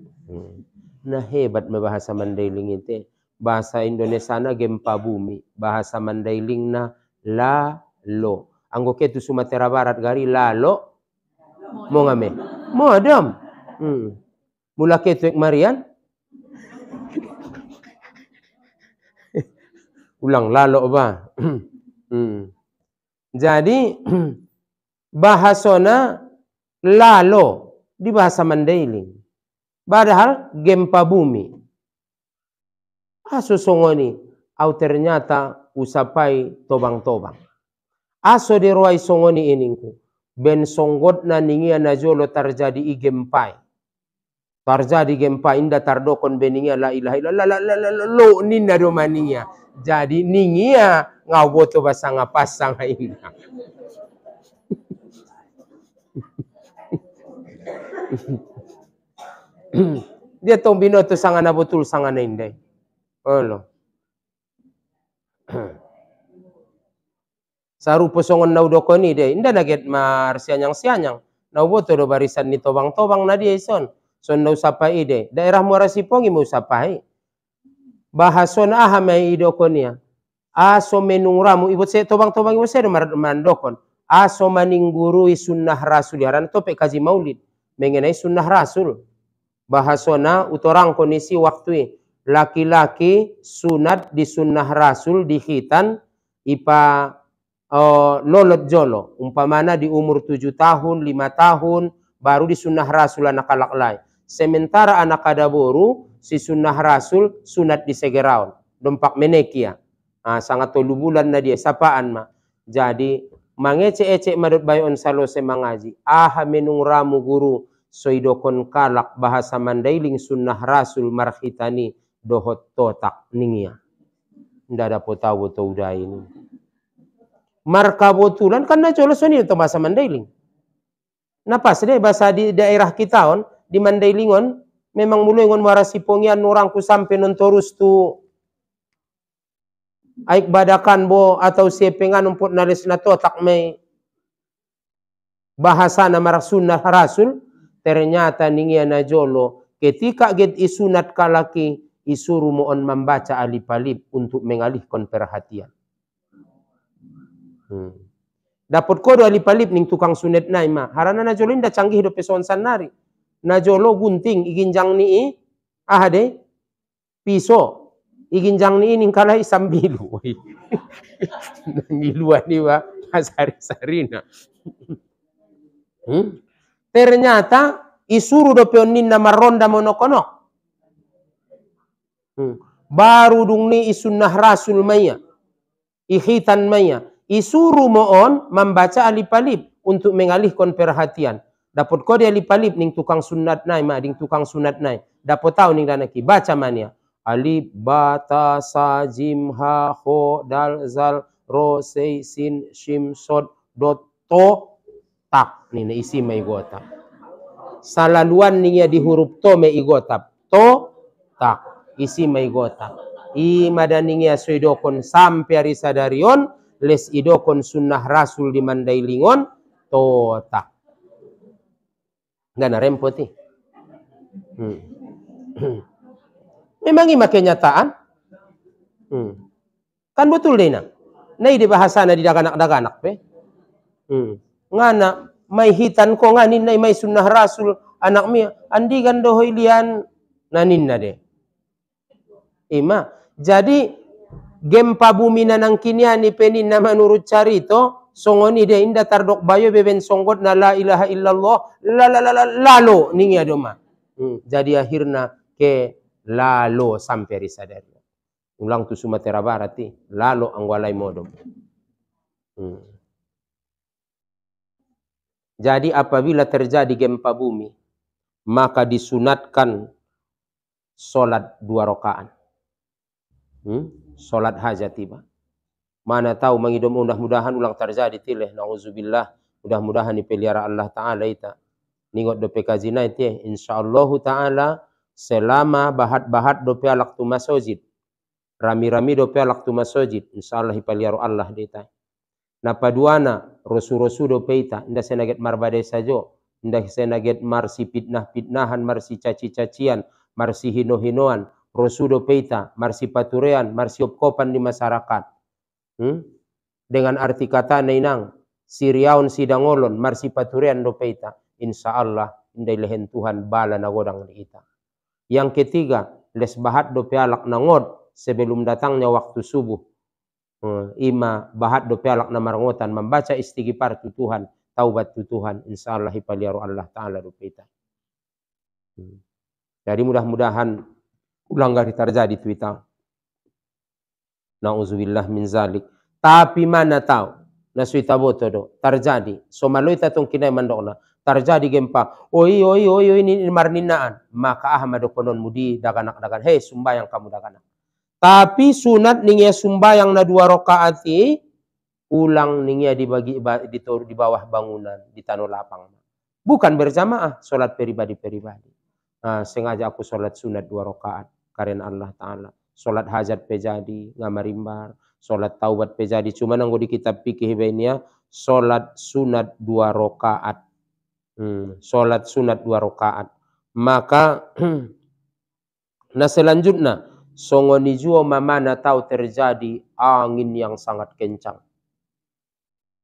Nah hebat bahasa Mandailing itu. Bahasa Indonesia na gempa bumi. Bahasa Mandailing na lalo. Anggo ketu Sumatera Barat gari lalo. Mau ngame? Mau adam. Mula ketu ek Marian. Ulang lalo ba? Jadi bahasona lalo di bahasa Mandailing. Padahal gempa bumi. Aso songoni au ternyata usapai tobang-tobang. Aso deroai songoni iningku. Ben songgot na ningia na jolo terjadi i gempai. Terjadi gempa inda tardokon beningia la ilaha illallah lo ninna do maningia. Jadi ningia ngau boto basanga pasang inda. Dia tong binoto sangana betul sangana indai. Olo. Saru posongon nau dokoni deh. Inda naget mar sianyang. Nau boto do barisan ni tobang-tobang na dia ison. Son nau sapai ide. Daerah Muara Sipongi mau sapai. Bahason aha mai idokonia. Aso menungramu ibut se tobang-tobang ibut se mandokon. Aso maninggurui sunnah rasul. Haran tope kaji maulid. Mengenai sunnah rasul. Bahasona utorang kondisi waktu laki-laki sunat di sunnah rasul di khitan ipa lolot jolo. Umpamana di umur 7 tahun, 5 tahun baru di sunnah rasul anak alaklai. Sementara anak kadaboru si sunnah rasul sunat di segeraun. Dompak menekia. Sangat 3 bulan na dia sapaan ma. Jadi mangece-ece madut bayon salo semangaji. Aha menungramu guru soidokon kalak bahasa Mandailing sunnah rasul marhitani dohot totak ningia. Nda ada potau udah ini. Markabotulan kan na jolo soni itu bahasa Mandailing. Napas deh bahasa di daerah kita on di Mandailingon memang mulai ngon Muara Sipongian orangku sampai nontorus tu aik badakan bo atau sepengan umput nalis na totak may bahasa na marak sunnah rasul. Ternyata ningia na jolo ketika get isunat kalaki isuruh mohon membaca alip-alip untuk mengalihkan perhatian. Dapat kodo alip-alip ning tukang sunat nai ma. Harana na jolo inda canggih do peson sanari. Na jolo gunting iginjang ni de piso. Iginjang ni ning kalai sambilu. Nangiluan ni wa sari-sarina. Ternyata isuruh do peonin na maronda monokono. Baru dung ni isunnah rasul maya. Ikhitan maya. Isuruh mohon membaca alip-alip untuk mengalihkan perhatian. Dapat kode alip-alip ning tukang sunat nai ma ding tukang sunat nai. Dapat tahu ning danaki baca mania. Alif ba ta sa jim ha ho dal zal ro sei sin shim sod dot to tak ni isi mai gota. Salaluan niya di huruf to me igotap. To tak isi mai gota. I madaninya soidokon sampai hari sadarion les idokon sunnah rasul di Mandailingon to tak. Nggak na rempoti. Memang ima kenyataan. Kan betul deh na. Nai di bahasa na di daganak-daganak pe. Ngana may hitan ko nga ninay may sunnah rasul anak mi andi gando hoilian nanin na de. Ima. Jadi gempa bumi na nang kiniani penin na menurut carito songoni de inda tardok bayo beben songgot na la ilaha illallah lalo ningia doma. Jadi akhirnya ke lalo sampai risadari. Ulang tu Sumatera Barat lalo angwalai modom. Jadi apabila terjadi gempa bumi, maka disunatkan solat 2 rakaat. Solat hajat tiba. Mana tahu mengidom mudah-mudahan ulang terjadi tileh. Nauzubillah. Mudah-mudahan dipelihara Allah Ta'ala ita. Ningot dope kazina itu insyaallah Ta'ala selama bahat-bahat dope alak tu masjid. Rami-rami dope alak tu masjid. Insyaallah dipelihara Allah dita. Napaduana rosu-rosu do peita inda senaget marbade sajo inda senaget marsi pitnah-pitnahan marsi caci-cacian marsi hino-hinoan rosu do peita marsi paturean marsi opkopan di masyarakat dengan arti kata nainang siriaun sidangolon marsi paturean do peita insyaallah inda lehen Tuhan bala na godang di ita. Yang ketiga les bahat do pealak nangod sebelum datangnya waktu subuh. Ima bahat do pelak na marangotan membaca istighfar tu Tuhan, taubat tu Tuhan, insyaallah hipaliaro Allah Ta'ala do pita. Jadi mudah-mudahan ulang gari terjadi tu ita. Nauzubillah min zalik. Tapi mana tahu nasuita boto do terjadi. So maloi tatong kinai mandokna terjadi gempa. Oi ini marninaan. Maka Ahmad konon mudi daganak. Hei sumbayang kamu daganak. Tapi sunat ningia sumbayang na 2 rakaati ulang ningia dibagi di bawah bangunan di tanah lapang. Bukan berjamaah, solat pribadi-pribadi. Sengaja aku solat sunat 2 rakaat karena Allah Ta'ala. Solat hajat pejadi ngamarimbar, solat taubat pejadi. Cuma nanggo di kitab fikih bainnya solat sunat 2 rakaat. Solat sunat 2 rakaat. Maka nah selanjutnya songoni juo mamana tahu terjadi angin yang sangat kencang.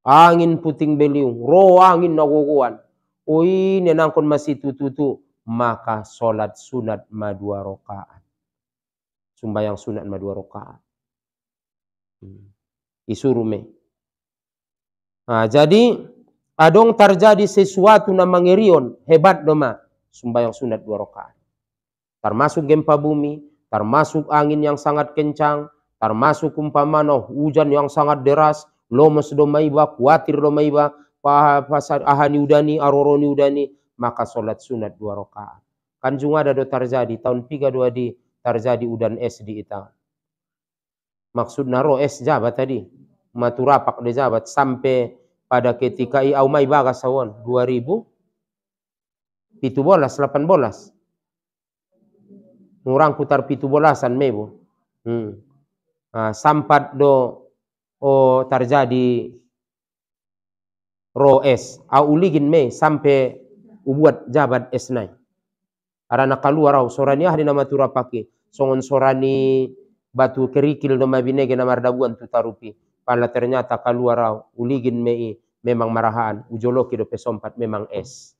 Angin puting beliung, roh angin nagogoan. Oi nenangkon masih tututu, maka solat sunat 2 rakaat. Sumbayang sunat 2 rakaat. Isurume. Jadi adong terjadi sesuatu na mangerion hebat doma sumbayang sunat 2 rakaat. Termasuk gempa bumi, termasuk angin yang sangat kencang, termasuk umpamana hujan yang sangat deras, lomes do maiba, kuatir do maiba, pasar ahani udani, aroroni udani, maka solat sunat 2 rakaat. Kan juga ada do terjadi tahun 32 di terjadi udan es di ita. Maksud naro es jabat tadi, maturapak de jabat sampai pada ketika au mai baga sawon 2017 18. Nurang putar 17-an mebo. Sampat do terjadi ro es. Au uligin me sampai ubuat jabat es nai. Arana kaluar au sorani ahdi nama turapake. Songon sorani batu kerikil do mabinege na mardabuan tu tarupi. Pala ternyata kaluar au uligin me memang marahaan. Ujoloki do pesompat memang es.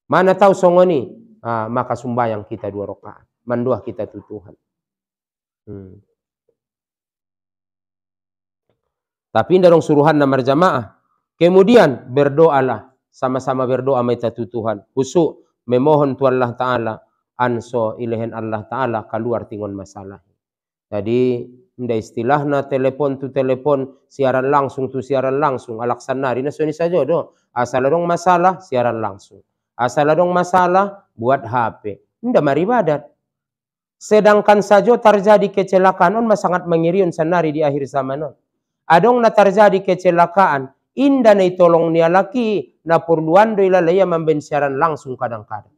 Mana tahu songoni, maka sumbayang kita 2 rakaat. Mandoa kita tu Tuhan. Tapi ndarong suruhan na marjamaah. Kemudian berdoalah. Sama-sama berdoa maita tu Tuhan. Husuk memohon tu Allah Ta'ala. Anso ilehen Allah Ta'ala keluar tingon masalah. Jadi nda istilahna telepon tu telepon, siaran langsung tu siaran langsung. Alaksanari na suni saja do. Asal adong masalah siaran langsung. Asal adong masalah buat HP. Nda maribadat. Sedangkan saja terjadi kecelakaan on sangat mengiriun sanari di akhir zaman on. Adong na terjadi kecelakaan, inda na itolong niya laki na purluan do ilalaya membensiaran langsung kadang-kadang.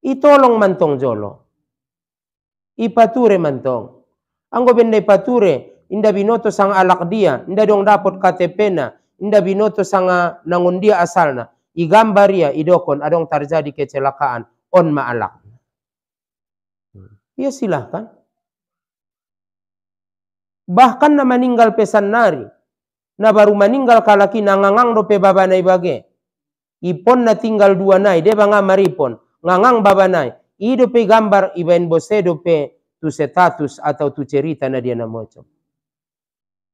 Itolong mantong jolo. Ipature mantong. Anggo benda ipature, inda binoto sang alak dia, inda dong dapot KTP na, inda binoto sang nangon dia asalna. Igambar ya idokon adong terjadi kecelakaan on maalak. Ya silahkan. Bahkan na meninggal pesan nari, na baru meninggal kalaki nangangang dope babanai bage. Ipon na tinggal 2 nai, dia banga maripon, ngangang babanai. Idope gambar ibain bose dope tu status atau tu cerita na dia na moco.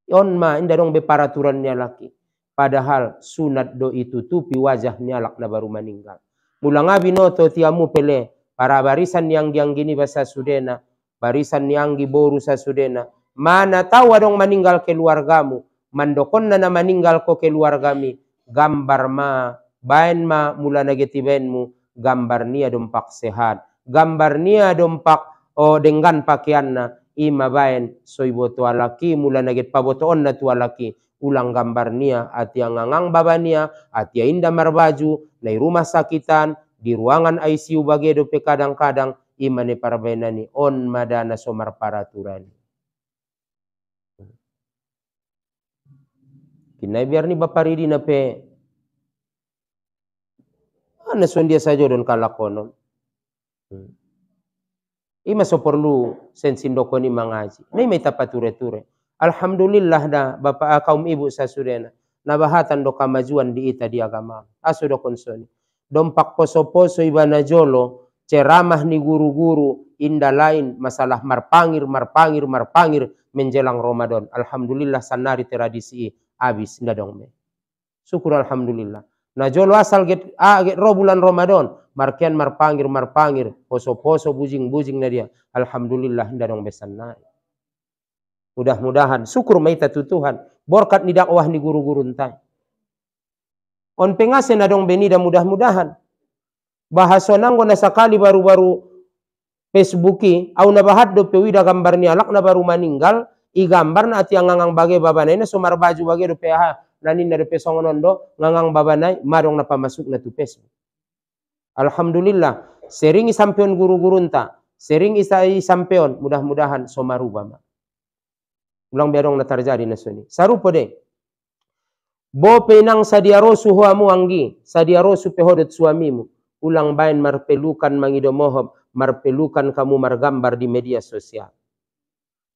On ma inda dong be paraturan niya laki. Padahal sunat do itu tupi wajah nyalak na baru meninggal. Mulang binoto tiamu pele para barisan yang gini basa sudena, barisan yang boru sa sudena. Mana tahu adong meninggal keluargamu, mandokon na meninggal ko keluargami, gambar ma, bain ma mula nagetibenmu, gambar niya dompak sehat, gambar niya dompak dengan pakaianna, ima bain soibo tua laki mula naget pabotoon na tua laki. Ulang gambar niya at yang ngangang baba niya at ya inda marbaju na rumah sakitan di ruangan ICU bagedo pe kadang-kadang imane parbainani on madana somar paraturan. Kinai biar ni baparidi na pe ana son dia saja don kalakonon. Ima so perlu sensindoko ni mangaji. Nay may tapature-ture. Alhamdulillah da bapak kaum ibu sasudena nabahatan do kamajuan di ita di agama aso do konsoni dompak poso-poso ibana jolo ceramah ni guru-guru indah lain masalah marpangir menjelang Ramadan. Alhamdulillah sanari tradisi habis indah dong me. Syukur alhamdulillah. Nah jolo asal get ro bulan Ramadan markian marpangir poso-poso bujing-bujing na dia. Alhamdulillah indah dong besan nai. Mudah-mudahan syukur maita Tuhan berkat ni dakwah ni guru-guru entai. On pengasen na dong benida mudah-mudahan. Bahasonang na sakali baru-baru Facebooki au na bahat do pewida gambar ni alak na baru meninggal i gambar na ati ngangang bage babanay na sumar baju bage do PH nanin na do pesongonon do ngangang babanay marong na pamasuk na tu Facebook. Alhamdulillah sering isampeon guru-guru enta sering isampeon mudah-mudahan somarubama. Ulang biarong na terjadi na suni. Sarupo de. Bo penang sadiaro suhuamu anggi sadiaro supehodot suamimu. Ulang bain marpelukan mangidomohom, marpelukan kamu margambar di media sosial.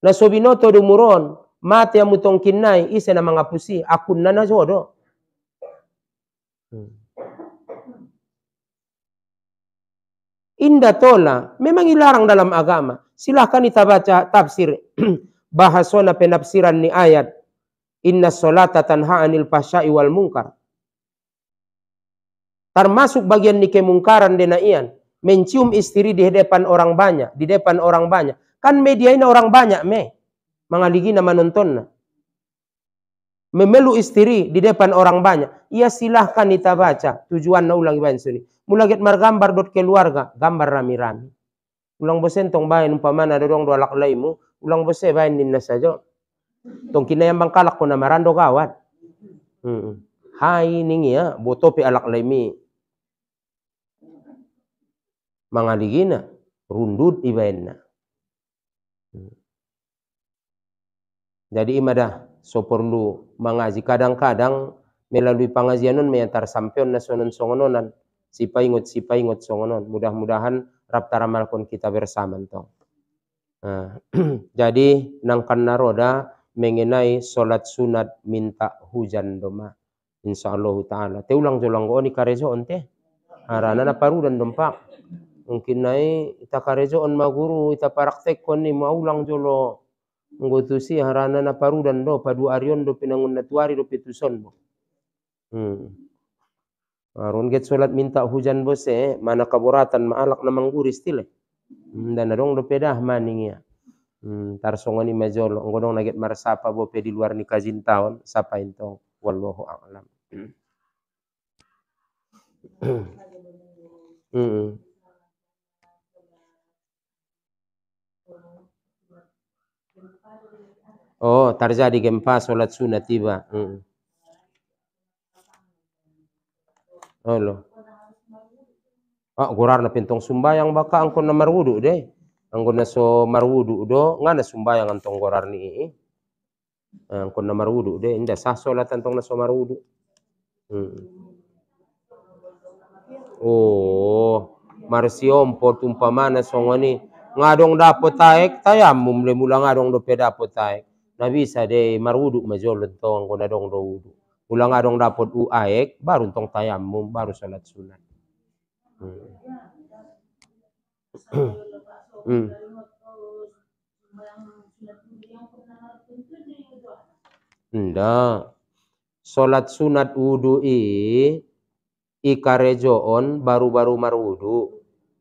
Na sobinoto dumuron, mati amu tongkinai, ise na mga pusi, akun na jodo. Indah tola, memang ilarang dalam agama. Silahkan kita baca tafsir, bahasona penafsiran ni ayat, inna sholata tanha anil fahsya'i wal munkar. Termasuk bagian ni kemungkaran denaian, mencium istri di depan orang banyak, Kan media ini orang banyak mengaligi nama nonton. Memelu istri di depan orang banyak, ia silahkan kita baca. Tujuan na ulang ibain sini. Mulaget margambar dot keluarga, gambar rami-rami. Ulang bosen tong bain umpamana dodong do alak laimu, ulang bose bain ninna saja. Tong kinayang bangkalak ko na marando gawat. Hai ningi ya, botopi alak laimi. Mangaligina, rundut ibainna. Jadi imadah so perlu mengaji kadang-kadang melalui pengajian nun meyantar sampeon na sonon-songononan sipaingot songonon. Mudah-mudahan raptara malkon kita bersama entong. Jadi nangkan naroda mengenai solat sunat minta hujan doma. Insyaallah taala. Teulang jolang go ni karejo onte. Harana na parudan dompak. Mungkin nai ita karejo on maguru ita praktek kon ni maulang jolo. Nggotusi harana na parudan do padu arion do pinangun natuari do pituson bo. Aron get solat minta hujan bose mana kaboratan maalak na mangguris tile. Dan adong do pedah maning ya. Tar songoni majolo ngodong naget marsapa bo pe di luar ni kajin taon sapa intong wallahu a'lam. Oh, terjadi gempa solat sunat tiba. Oh lo. Gorar na pintong sumbayang baka angkon na marwudu deh. Angkon na so marwudu do, ngana sumbayang antong gorar ni. Angkon na marwudu deh, indah sah solat antong na so marwudu. Oh, marsiom pot umpamana songoni ngadong dapot taek tayamum le mula ngadong do pedapot taek. Na bisa deh marwudu majolon tong angkon adong do wudu. Ulang adong dapot aek baru tong tayamum baru salat sunat. Nda salat sunat wudu ikarejoon baru-baru marwudu.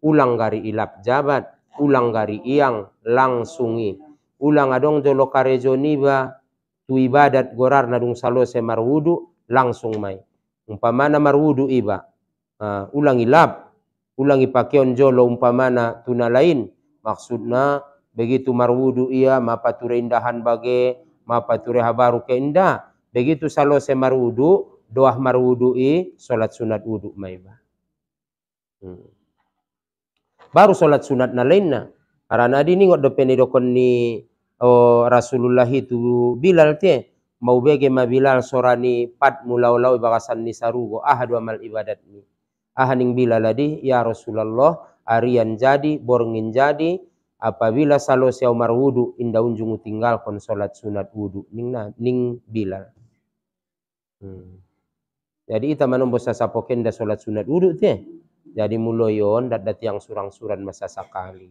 Ulang gari ilap jabat, ulang gari iang langsungi. Ulang adong jolo karejo niba tu ibadat gorar nadung salose marwudu langsung mai. Umpamana marwudu iba, ulang ilap, ulang ipakeon jolo umpamana tuna lain. Maksudna begitu marwudu ia mapature indahan bage, mapature habaru ke indah. Begitu salose marwudu, doah marwudu solat sunat wudu mai ba. Baru solat sunat na lain na. Arana di ningot do penidokon ni Rasulullah itu Bilal te mau bege ma Bilal sorani pat mulau-lau bakasan ni sarugo ahadu amal ibadat ni ahaning Bilal adi ya Rasulullah arian jadi borngin jadi apabila salo siau marwudu inda unjungu tinggal kon solat sunat wudu ning Bilal. Jadi ita manombo sasapokenda solat sunat wudu te Jadi muloyon dat yang surang-suran masa sakali.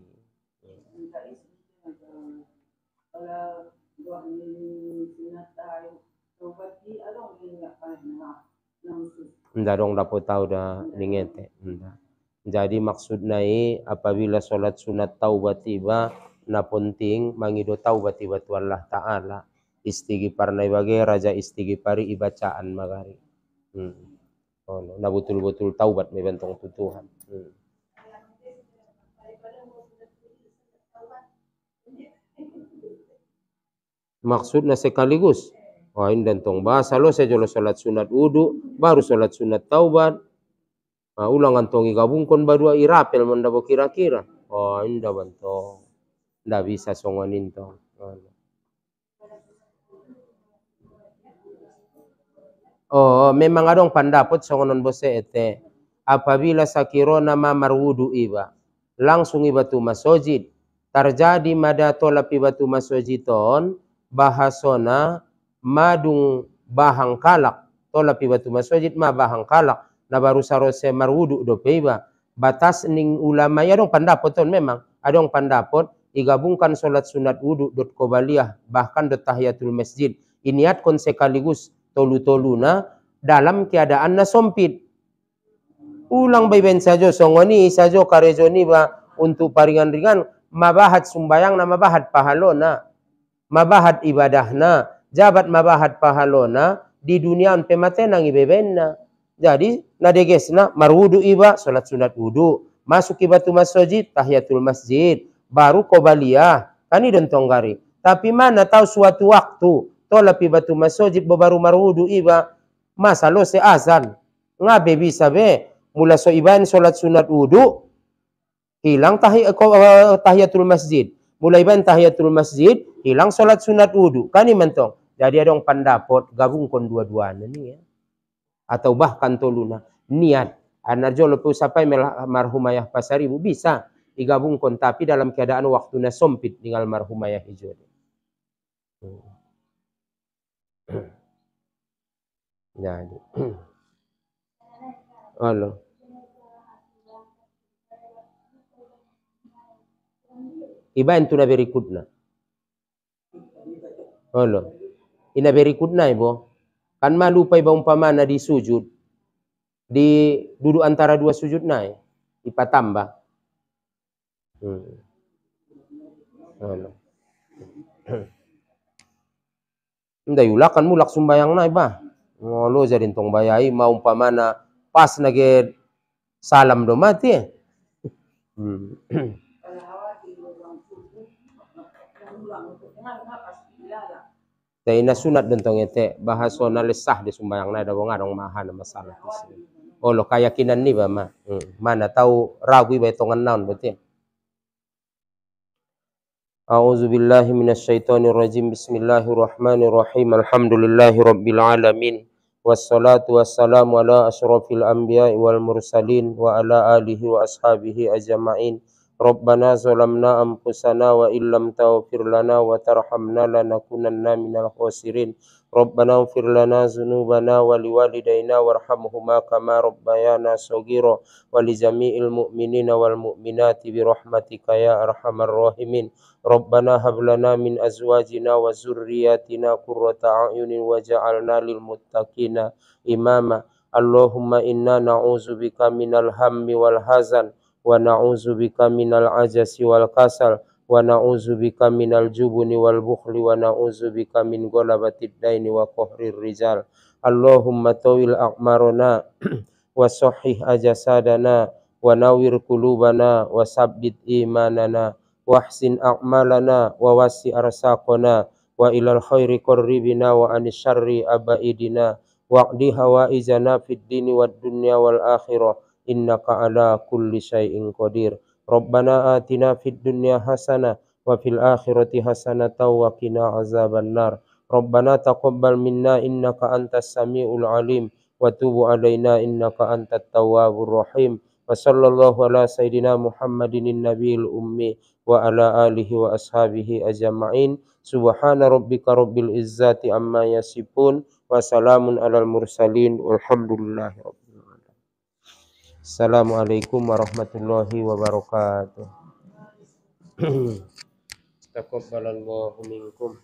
Nda dong dapat tahu dah ningete. Jadi maksudnya apabila sholat sunat taubat tiba na penting mangido taubat tiba tu Allah Ta'ala istighfar na ibage raja istighfari ibacaan magari. Oh, na betul-betul taubat may bentong tutuhan. Maksudnya sekaligus. Wah, ini dantong bahasa lo saya jolo sholat sunat wudu, baru sholat sunat taubat. Nah, ulang antong igabungkon baru irapel mendabo kira-kira. Oh, ini dah bantong. Ndak bisa songonin tong. Oh, memang adong pendapat songonon bose ete. Apabila sakiro nama marwudu iba, langsung iba tu masojid. Terjadi mada tolap iba tu masojid ton, bahasona madung bahang kalak. Tolap iba tu masojid ma bahang kalak. Na baru sarose marwudu do iba. Batas ning ulama ya dong pendapat ton memang. Adong pendapat igabungkan solat sunat wudu dot qobaliyah bahkan dot tahiyatul masjid. Iniat kon sekaligus tolu-toluna dalam keadaan na sompit. Ulang bayben sajo songoni sajo karejoni ba untuk paringan-ringan mabahat sumbayang na mabahat pahalona. Mabahat ibadahna, jabat mabahat pahalona di dunia on pematenang ibebenna. Jadi nadegesna marwudu iba salat sunat wudu, masuk iba tu masjid tahiyatul masjid, baru qobaliyah. Kan idon tonggari. Tapi mana tahu suatu waktu tolap iba tu masjid baru marwudu iba masa lo se azan. Ngabe bisa be mula so iban salat sunat wudu hilang tahiyatul masjid. Mulai iban tahiyatul masjid hilang salat sunat wudu. Kan mentong. Jadi adong pendapat gabungkon dua-duanya nih ya. Atau bahkan toluna niat anarjolo pu sampai marhumayah pasaribu bisa digabungkan tapi dalam keadaan waktunya sempit tinggal marhumayah hijau. Jadi Allah iban tu na berikutna Allah ina berikutna ibo kan malupa iba umpamana di sujud di duduk antara dua sujud naik ipatambah Ndayula kan mulak sumbayang na iba ngolo jadi tong bayai mau umpamana pas nage salam do mati Taina sunat dentong ete bahasona lesah di sumbayang na daw ngadong mahana masalah kisih. Olo keyakinan ni ba ma. Mana tahu ragu iba itongan naon berarti. A'udzu billahi minasyaitonir rajim. Bismillahirrahmanirrahim. Alhamdulillahi rabbil alamin. Wassalatu wassalamu ala asyrafil anbiya'i wal mursalin wa ala alihi wa ashabihi ajma'in. Rabbana zalamna anfusana wa illam taghfir lana wa tarhamna lanakunanna minal khasirin. Rabbana ighfir lana dzunubana wa liwalidayna warhamhuma kama rabbayana shaghira wa li jami'il mu'minina wal mu'minati bi rahmatika ya arhamar rahimin. Rabbana hab lana min azwajina wa dzurriyyatina qurrata a'yunin waj'alna lil muttaqina imama. Allahumma inna na'udzubika minal hammi wal hazan wa na'udzubika minal ajasi wal kasal wa na'udzubika minal jubni wal bukhli wa na'udzubika min ghalabatid daini wa qahrir rijal. Allahumma tawil a'marana wa sahih ajasadana wa nawwir qulubana wa sabbit imanana wa ahsin a'malana wa wasi' arsaqana wa ilal khairi qarribina wa anis syarri abaidina waqdi hawaijana fid dini wad dunya wal akhirah innaka ala kulli syai'in qadir. Rabbana atina fid dunya hasanah wa fil akhirati hasanatan wa qina azabannar. Rabbana taqabbal minna innaka antas samiul alim wa tub alaina innaka antat tawwabur rahim. Wa sallallahu ala sayidina Muhammadin nabiyil ummi wa ala alihi wa ashabihi ajma'in. Subhana rabbika rabbil izzati amma yasifun wa salamun alal mursalin walhamdulillahi rabbil alamin. Assalamualaikum warahmatullahi wabarakatuh. Taqabbalallahu minkum.